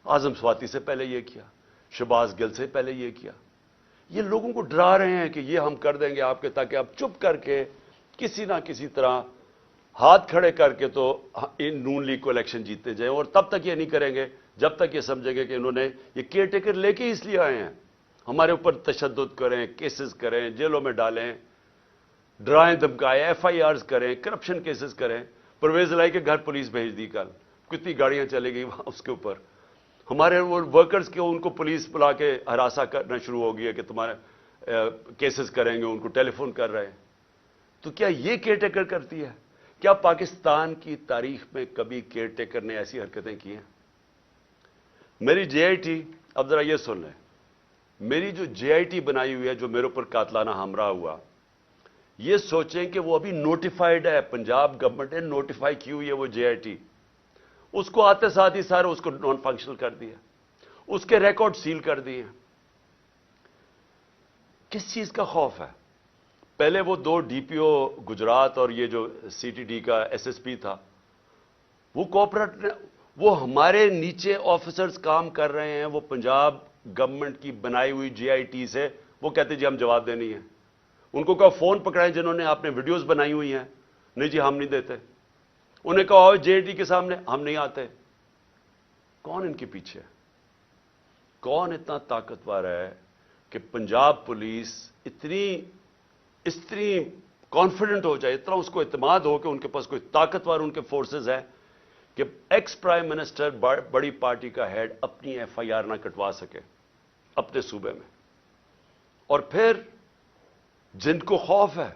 اعظم سواتی سے پہلے یہ کیا، شہباز گل سے پہلے یہ کیا. یہ لوگوں کو ڈرا رہے ہیں کہ یہ ہم کر دیں گے آپ کے، تاکہ آپ چپ کر کے کسی نہ کسی طرح ہاتھ کھڑے کر کے تو ان نون لیگ کو الیکشن جیتتے جائیں. اور تب تک یہ نہیں کریں گے جب تک یہ سمجھیں گے کہ انہوں نے یہ کیئر ٹیکر لے کے اس لیے آئے ہیں ہمارے اوپر تشدد کریں، کیسز کریں، جیلوں میں ڈالیں، ڈرائیں دھمکائیں، ایف آئی آرز کریں، کرپشن کیسز کریں. پرویز الہی کے گھر پولیس بھیج دی کل، کتنی گاڑیاں چلے گئی وہاں اس کے اوپر. ہمارے وہ ورکرز کے ان کو پولیس بلا کے ہراساں کرنا شروع ہو گیا کہ تمہارے کیسز کریں گے، ان کو ٹیلی فون کر رہے ہیں. تو کیا یہ کیئر ٹیکر کرتی ہے؟ کیا پاکستان کی تاریخ میں کبھی کیئر ٹیکر نے ایسی حرکتیں کی ہیں؟ میری جے آئی ٹی، اب ذرا یہ سن لیں، میری جو جے آئی ٹی بنائی ہوئی ہے جو میرے اوپر قاتلانہ حملہ ہوا، یہ سوچیں کہ وہ ابھی نوٹیفائڈ ہے، پنجاب گورنمنٹ نے نوٹیفائی کی ہوئی ہے وہ جے آئی ٹی. اس کو آتے ساتھ ہی سارے اس کو نان فنکشنل کر دیا، اس کے ریکارڈ سیل کر دیے. کس چیز کا خوف ہے؟ پہلے وہ 2 ڈی پی او گجرات اور یہ جو سی ٹی ڈی کا ایس ایس پی تھا، وہ کوپریٹ، وہ ہمارے نیچے آفیسرز کام کر رہے ہیں، وہ پنجاب گورنمنٹ کی بنائی ہوئی جے آئی ٹی سے وہ کہتے جی ہم جواب دینی ہے. ان کو کہا فون پکڑائیں جنہوں نے آپ نے ویڈیوز بنائی ہوئی ہیں، نہیں جی ہم نہیں دیتے. انہیں کہا جے آئی ٹی کے سامنے ہم نہیں آتے. کون ان کے پیچھے ہے؟ کون اتنا طاقتور ہے کہ پنجاب پولیس اتنی کانفیڈنٹ ہو جائے، اتنا اس کو اعتماد ہو کہ ان کے پاس کوئی طاقتور ان کے فورسز ہے کہ ایکس پرائم منسٹر بڑی پارٹی کا ہیڈ اپنی ایف آئی آر نہ کٹوا سکے اپنے صوبے میں. اور پھر جن کو خوف ہے،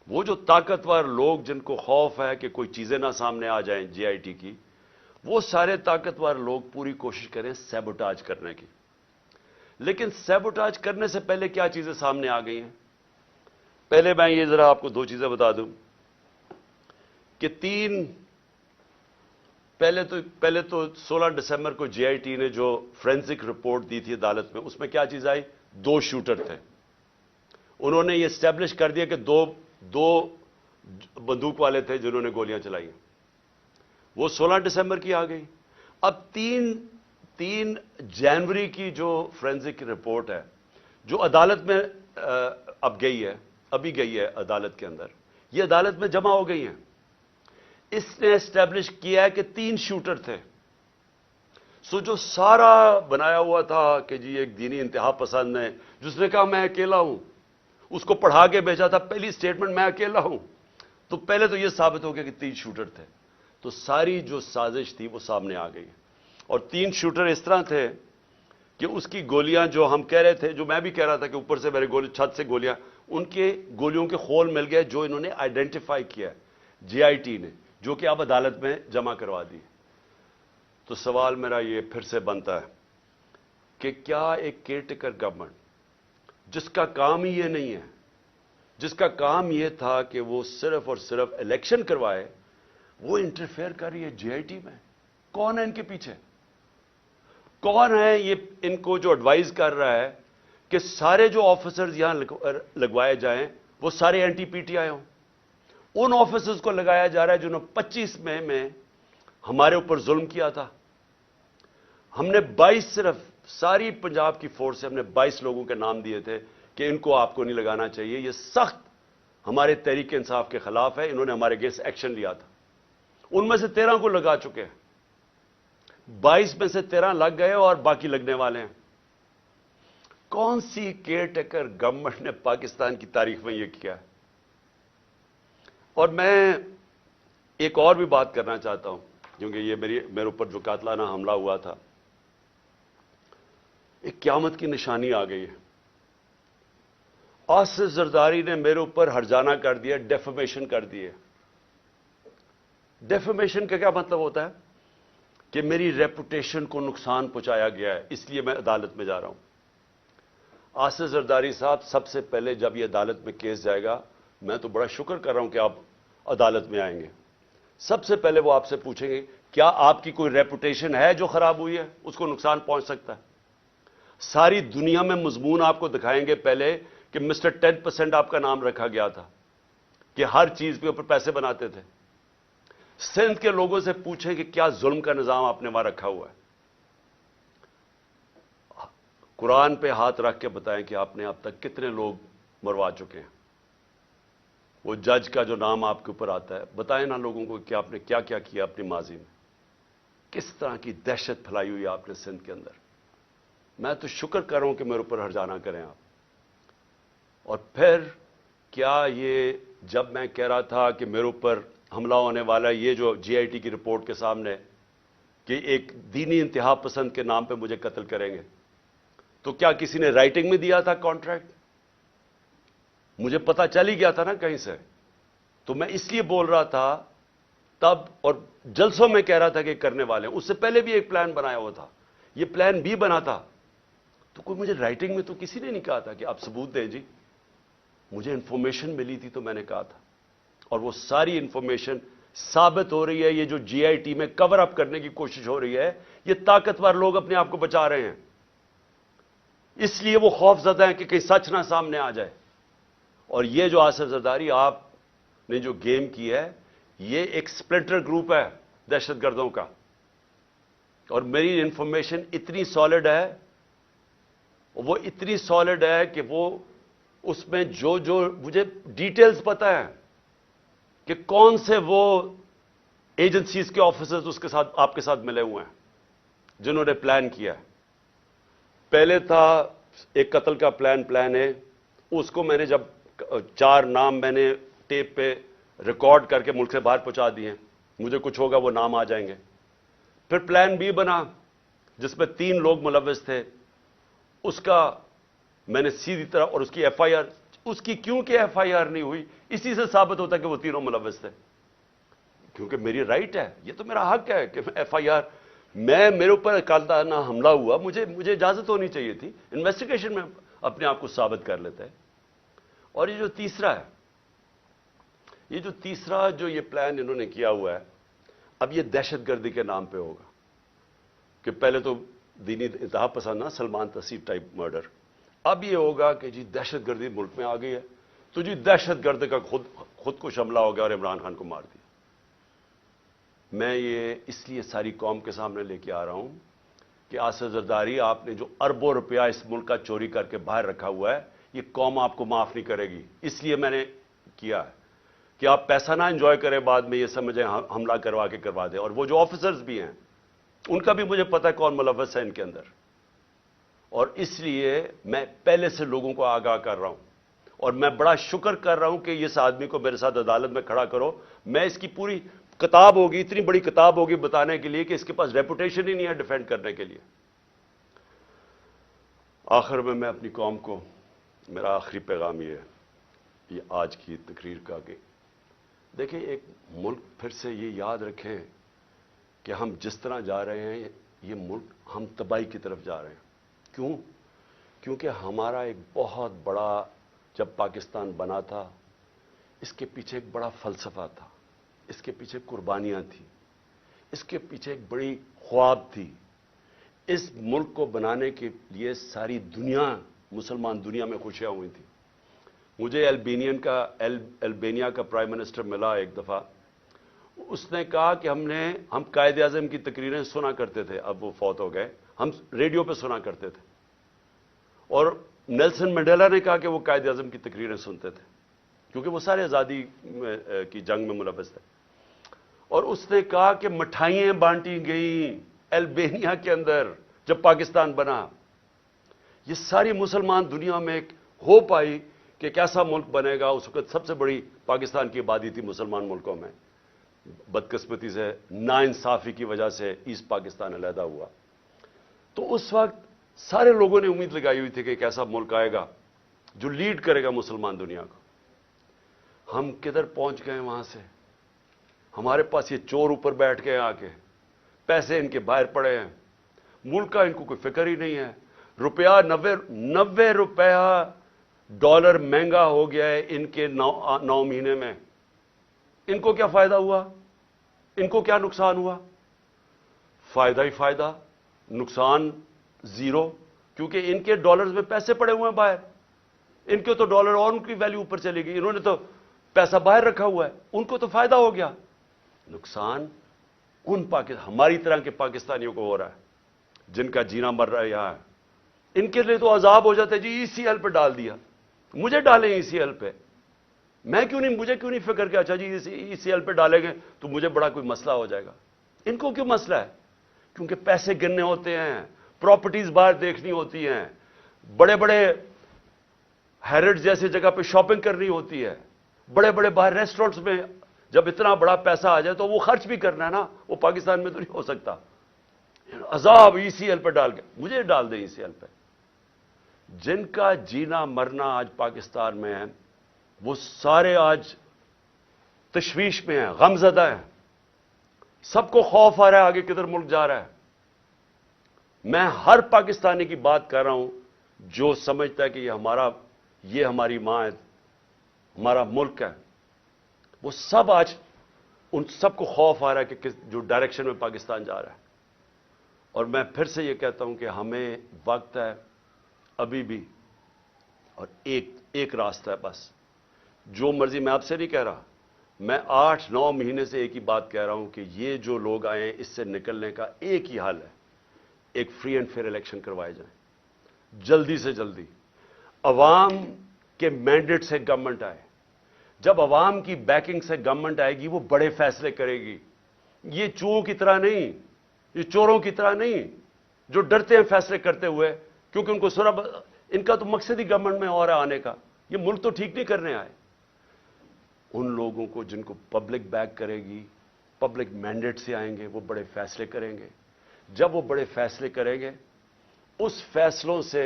وہ جو طاقتور لوگ جن کو خوف ہے کہ کوئی چیزیں نہ سامنے آ جائیں جے آئی ٹی کی، وہ سارے طاقتور لوگ پوری کوشش کریں سیبوٹاج کرنے کی. لیکن سیبوٹاج کرنے سے پہلے کیا چیزیں سامنے آ گئی ہیں؟ پہلے میں یہ ذرا آپ کو 2 چیزیں بتا دوں کہ پہلے تو 16 دسمبر کو جے آئی ٹی نے جو فورینسک رپورٹ دی تھی عدالت میں، اس میں کیا چیز آئی؟ 2 شوٹر تھے. انہوں نے یہ اسٹیبلش کر دیا کہ دو بندوق والے تھے جنہوں نے گولیاں چلائی. وہ 16 دسمبر کی آ گئی. اب 3 جنوری کی جو فورینزک رپورٹ ہے جو عدالت میں اب گئی ہے، ابھی گئی ہے عدالت کے اندر، یہ عدالت میں جمع ہو گئی ہیں. اس نے اسٹیبلش کیا ہے کہ 3 شوٹر تھے. سو جو سارا بنایا ہوا تھا کہ جی ایک دینی انتہا پسند ہے جس نے کہا میں اکیلا ہوں، اس کو پڑھا کے بھیجا تھا پہلی سٹیٹمنٹ میں اکیلا ہوں، تو پہلے تو یہ ثابت ہو گیا کہ 3 شوٹر تھے. تو ساری جو سازش تھی وہ سامنے آ گئی. اور 3 شوٹر اس طرح تھے کہ اس کی گولیاں جو ہم کہہ رہے تھے، جو میں بھی کہہ رہا تھا کہ اوپر سے میرے چھت سے گولیاں، ان کے گولیوں کے خول مل گئے جو انہوں نے آئیڈینٹیفائی کیا جی آئی ٹی نے، جو کہ اب عدالت میں جمع کروا دی. تو سوال میرا یہ پھر سے بنتا ہے کہ کیا ایک کیئر ٹیکر گورنمنٹ جس کا کام ہی یہ نہیں ہے، جس کا کام یہ تھا کہ وہ صرف اور صرف الیکشن کروائے، وہ انٹرفیئر کر رہی ہے جی آئی ٹی میں؟ کون ہے ان کے پیچھے؟ کون ہے یہ ان کو جو ایڈوائز کر رہا ہے کہ سارے جو آفیسرز یہاں لگوائے جائیں وہ سارے anti P T I ہوں؟ ان آفیسرز کو لگایا جا رہا ہے جنہوں نے 25 مئی میں ہمارے اوپر ظلم کیا تھا. ہم نے 22 صرف ساری پنجاب کی فورس سے ہم نے 22 لوگوں کے نام دیے تھے کہ ان کو آپ کو نہیں لگانا چاہیے، یہ سخت ہمارے تحریک انصاف کے خلاف ہے، انہوں نے ہمارے اگینسٹ ایکشن لیا تھا. ان میں سے 13 کو لگا چکے ہیں، 22 میں سے 13 لگ گئے اور باقی لگنے والے ہیں. کون سی کیئر ٹیکر گورنمنٹ نے پاکستان کی تاریخ میں یہ کیا ہے؟ اور میں ایک اور بھی بات کرنا چاہتا ہوں کیونکہ یہ میرے اوپر جو قاتلانہ حملہ ہوا تھا، ایک قیامت کی نشانی آ گئی ہے. آصف زرداری نے میرے اوپر ہرجانہ کر دیا، ڈیفیمیشن کر دیے. ڈیفیمیشن کا کیا مطلب ہوتا ہے؟ کہ میری ریپوٹیشن کو نقصان پہنچایا گیا ہے، اس لیے میں عدالت میں جا رہا ہوں. آصف زرداری صاحب، سب سے پہلے جب یہ عدالت میں کیس جائے گا، میں تو بڑا شکر کر رہا ہوں کہ آپ عدالت میں آئیں گے. سب سے پہلے وہ آپ سے پوچھیں گے کیا آپ کی کوئی ریپوٹیشن ہے جو خراب ہوئی ہے، اس کو نقصان پہنچ سکتا ہے. ساری دنیا میں مضمون آپ کو دکھائیں گے پہلے کہ مسٹر 10% آپ کا نام رکھا گیا تھا، کہ ہر چیز کے اوپر پیسے بناتے تھے. سندھ کے لوگوں سے پوچھیں کہ کیا ظلم کا نظام آپ نے وہاں رکھا ہوا ہے. قرآن پہ ہاتھ رکھ کے بتائیں کہ آپ نے اب تک کتنے لوگ مروا چکے ہیں. وہ جج کا جو نام آپ کے اوپر آتا ہے، بتائیں نا لوگوں کو کہ آپ نے کیا کیا کیا اپنی ماضی میں، کس طرح کی دہشت پھیلائی ہوئی آپ نے سندھ کے اندر. میں تو شکر کر رہا ہوں کہ میرے اوپر ہرجانہ کریں آپ. اور پھر کیا یہ جب میں کہہ رہا تھا کہ میرے اوپر حملہ ہونے والا ہے، یہ جو جی آئی ٹی کی رپورٹ کے سامنے کہ ایک دینی انتہا پسند کے نام پہ مجھے قتل کریں گے، تو کیا کسی نے رائٹنگ میں دیا تھا کانٹریکٹ؟ مجھے پتا چل ہی گیا تھا نا کہیں سے. تو میں اس لیے بول رہا تھا تب، اور جلسوں میں کہہ رہا تھا کہ کرنے والے ہیں. اس سے پہلے بھی ایک پلان بنایا ہوا تھا، یہ پلان بھی بنا تھا. تو کوئی مجھے رائٹنگ میں تو کسی نے نہیں کہا تھا کہ آپ ثبوت دیں. جی مجھے انفارمیشن ملی تھی تو میں نے کہا تھا، اور وہ ساری انفارمیشن ثابت ہو رہی ہے. یہ جو جی آئی ٹی میں کور اپ کرنے کی کوشش ہو رہی ہے، یہ طاقتور لوگ اپنے آپ کو بچا رہے ہیں، اس لیے وہ خوف زدہ ہیں کہ کہیں سچ نہ سامنے آ جائے. اور یہ جو آصف زرداری آپ نے جو گیم کی ہے، یہ ایک سپلنٹر گروپ ہے دہشت گردوں کا. اور میری انفارمیشن اتنی سالڈ ہے، وہ اتنی سالڈ ہے کہ وہ اس میں جو مجھے ڈیٹیلز پتا ہے کہ کون سے وہ ایجنسیز کے آفیسرز اس کے ساتھ آپ کے ساتھ ملے ہوئے ہیں جنہوں نے پلان کیا ہے. پہلے تھا ایک قتل کا پلان ہے، اس کو میں نے جب 4 نام میں نے ٹیپ پہ ریکارڈ کر کے ملک سے باہر پہنچا دیے، مجھے کچھ ہوگا وہ نام آ جائیں گے. پھر پلان بی بنا جس میں 3 لوگ ملوث تھے، اس کا میں نے سیدھی طرح، اور اس کی ایف آئی آر، اس کی کیوں کہ ایف آئی آر نہیں ہوئی، اسی سے ثابت ہوتا ہے کہ وہ تینوں ملوث تھے. کیونکہ میری رائٹ ہے، یہ تو میرا حق ہے کہ ایف آئی آر، میرے اوپر قاتلانہ حملہ ہوا، مجھے اجازت ہونی چاہیے تھی، انویسٹیگیشن میں اپنے آپ کو ثابت کر لیتا ہے. اور یہ جو تیسرا جو یہ پلان انہوں نے کیا ہوا ہے، اب یہ دہشت گردی کے نام پہ ہوگا کہ پہلے تو دینی انتہا پسند نا، سلمان تسیب ٹائپ مرڈر، اب یہ ہوگا کہ جی دہشت گردی ملک میں آ گئی ہے، تو جی دہشت گرد کا خود کش حملہ ہو گیا اور عمران خان کو مار دیا۔ میں یہ اس لیے ساری قوم کے سامنے لے کے آ رہا ہوں کہ آصف زرداری، آپ نے جو اربوں روپیہ اس ملک کا چوری کر کے باہر رکھا ہوا ہے، یہ قوم آپ کو معاف نہیں کرے گی۔ اس لیے میں نے کیا ہے کہ آپ پیسہ نہ انجوائے کریں، بعد میں یہ سمجھیں حملہ کروا کے کروا دیں۔ اور وہ جو آفیسرز بھی ہیں ان کا بھی مجھے پتہ ہے کون ملوث ہے ان کے اندر، اور اس لیے میں پہلے سے لوگوں کو آگاہ کر رہا ہوں، اور میں بڑا شکر کر رہا ہوں کہ اس آدمی کو میرے ساتھ عدالت میں کھڑا کرو۔ میں اس کی پوری کتاب ہوگی، اتنی بڑی کتاب ہوگی بتانے کے لیے کہ اس کے پاس ریپوٹیشن ہی نہیں ہے ڈیفینڈ کرنے کے لیے۔ آخر میں اپنی قوم کو میرا آخری پیغام یہ آج کی تقریر کا کہ دیکھیں، ایک ملک پھر سے یہ یاد رکھیں کہ ہم جس طرح جا رہے ہیں یہ ملک ہم تباہی کی طرف جا رہے ہیں۔ کیوں؟ کیونکہ ہمارا ایک بہت بڑا، جب پاکستان بنا تھا اس کے پیچھے ایک بڑا فلسفہ تھا، اس کے پیچھے قربانیاں تھیں، اس کے پیچھے ایک بڑی خواب تھی۔ اس ملک کو بنانے کے لیے ساری دنیا، مسلمان دنیا میں خوشیاں ہوئی تھیں۔ مجھے البینیا کا پرائم منسٹر ملا ایک دفعہ، اس نے کہا کہ ہم قائد اعظم کی تقریریں سنا کرتے تھے، اب وہ فوت ہو گئے، ہم ریڈیو پہ سنا کرتے تھے، اور نیلسن منڈیلا نے کہا کہ وہ قائد اعظم کی تقریریں سنتے تھے کیونکہ وہ سارے آزادی کی جنگ میں ملوث تھے۔ اور اس نے کہا کہ مٹھائیاں بانٹی گئیں البینیا کے اندر جب پاکستان بنا۔ یہ ساری مسلمان دنیا میں ایک ہوپ آئی کہ کیسا ملک بنے گا۔ اس وقت سب سے بڑی پاکستان کی آبادی تھی مسلمان ملکوں میں، بدقسمتی سے ناانصافی کی وجہ سے ایسٹ پاکستان علیحدہ ہوا۔ تو اس وقت سارے لوگوں نے امید لگائی ہوئی تھی کہ ایک ایسا ملک آئے گا جو لیڈ کرے گا مسلمان دنیا کو۔ ہم کدھر پہنچ گئے وہاں سے؟ ہمارے پاس یہ چور اوپر بیٹھ گئے، آ کے پیسے ان کے باہر پڑے ہیں، ملک کا ان کو کوئی فکر ہی نہیں ہے۔ روپیہ 90 روپیہ ڈالر مہنگا ہو گیا ہے ان کے 9 مہینے میں۔ ان کو کیا فائدہ ہوا؟ ان کو کیا نقصان ہوا؟ فائدہ ہی فائدہ، نقصان زیرو، کیونکہ ان کے ڈالرز میں پیسے پڑے ہوئے ہیں باہر۔ ان کے تو ڈالر اور ان کی ویلیو اوپر چلے گی، انہوں نے تو پیسہ باہر رکھا ہوا ہے، ان کو تو فائدہ ہو گیا۔ نقصان ہماری طرح کے پاکستانیوں کو ہو رہا ہے جن کا جینا مر رہا ہے یہاں۔ ان کے لیے تو عذاب ہو جاتا ہے، جی ای سی ایل پہ ڈال دیا، مجھے ڈالیں ای سی ایل پہ، مجھے کیوں نہیں فکر کہ اچھا جی ای سی ایل پہ ڈالیں گے تو مجھے بڑا کوئی مسئلہ ہو جائے گا۔ ان کو کیوں مسئلہ ہے؟ کیونکہ پیسے گننے ہوتے ہیں، پراپرٹیز باہر دیکھنی ہوتی ہیں، بڑے بڑے ہیرڈ جیسی جگہ پہ شاپنگ کرنی ہوتی ہے، بڑے بڑے باہر ریسٹورنٹس میں جب اتنا بڑا پیسہ آ جائے تو وہ خرچ بھی کرنا ہے نا، وہ پاکستان میں تو نہیں ہو سکتا۔ عذاب ای سی ایل پہ ڈال کے، مجھے ڈال دیں ای سی ایل پہ۔ جن کا جینا مرنا آج پاکستان میں ہے وہ سارے آج تشویش میں ہیں، غم زدہ ہیں، سب کو خوف آ رہا ہے آگے کدھر ملک جا رہا ہے۔ میں ہر پاکستانی کی بات کر رہا ہوں جو سمجھتا ہے کہ یہ ہماری ماں ہے، ہمارا ملک ہے، وہ سب آج ان سب کو خوف آ رہا ہے کہ جو ڈائریکشن میں پاکستان جا رہا ہے۔ اور میں پھر سے یہ کہتا ہوں کہ ہمیں وقت ہے ابھی بھی، اور ایک راستہ ہے بس، جو مرضی، میں آپ سے نہیں کہہ رہا، میں 8-9 مہینے سے ایک ہی بات کہہ رہا ہوں کہ یہ جو لوگ آئے ہیں اس سے نکلنے کا ایک ہی حل ہے، ایک فری اینڈ فیئر الیکشن کروائے جائیں جلدی سے جلدی، عوام کے مینڈیٹ سے گورنمنٹ آئے۔ جب عوام کی بیکنگ سے گورنمنٹ آئے گی وہ بڑے فیصلے کرے گی، یہ چوروں کی طرح نہیں، یہ چوروں کی طرح نہیں جو ڈرتے ہیں فیصلے کرتے ہوئے، کیونکہ ان کا تو مقصد ہی گورنمنٹ میں اور آنے کا، یہ ملک تو ٹھیک نہیں کرنے آئے۔ ان لوگوں کو جن کو پبلک بیک کرے گی، پبلک مینڈیٹ سے آئیں گے، وہ بڑے فیصلے کریں گے۔ جب وہ بڑے فیصلے کریں گے، اس فیصلوں سے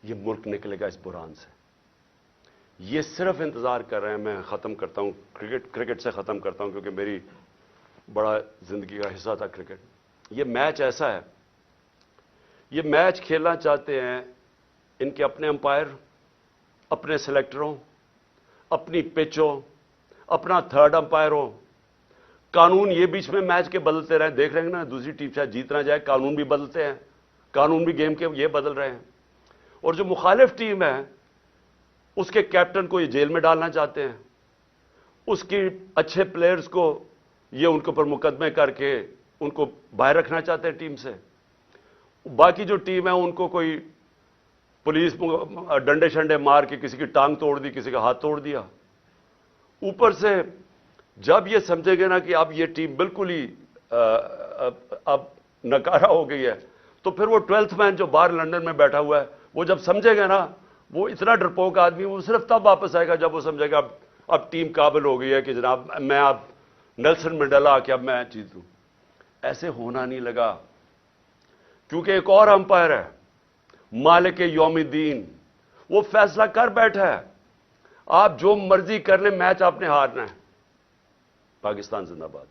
یہ ملک نکلے گا اس بحران سے۔ یہ صرف انتظار کر رہے ہیں۔ میں ختم کرتا ہوں، کرکٹ سے ختم کرتا ہوں کیونکہ میری بڑا زندگی کا حصہ تھا کرکٹ۔ یہ میچ ایسا ہے، یہ میچ کھیلنا چاہتے ہیں ان کے اپنے امپائر، اپنے سلیکٹروں، اپنی پچ ہو، اپنا تھرڈ امپائر ہو، قانون یہ بیچ میں میچ کے بدلتے رہے، دیکھ رہے ہیں نا، دوسری ٹیم شاید جیت نہ جائے، قانون بھی بدلتے ہیں، قانون بھی گیم کے یہ بدل رہے ہیں۔ اور جو مخالف ٹیم ہے اس کے کیپٹن کو یہ جیل میں ڈالنا چاہتے ہیں، اس کی اچھے پلیئرز کو یہ ان کے اوپر مقدمے کر کے ان کو باہر رکھنا چاہتے ہیں ٹیم سے، باقی جو ٹیم ہے ان کو کوئی پولیس ڈنڈے شنڈے مار کے کسی کی ٹانگ توڑ دی، کسی کا ہاتھ توڑ دیا۔ اوپر سے جب یہ سمجھے گے نا کہ اب یہ ٹیم بالکل ہی اب نکارہ ہو گئی ہے، تو پھر وہ 12th مین جو باہر لندن میں بیٹھا ہوا ہے وہ جب سمجھے گا نا، وہ اتنا ڈرپوک آدمی، وہ صرف تب واپس آئے گا جب وہ سمجھے گا اب ٹیم قابل ہو گئی ہے کہ جناب میں اب نیلسن منڈیلا آ کے اب میں جیت لوں۔ ایسے ہونا نہیں لگا، کیونکہ ایک اور امپائر ہے مالک یوم الدین، وہ فیصلہ کر بیٹھا ہے آپ جو مرضی کر لیں، میچ آپ نے ہارنا ہے۔ پاکستان زندہ باد۔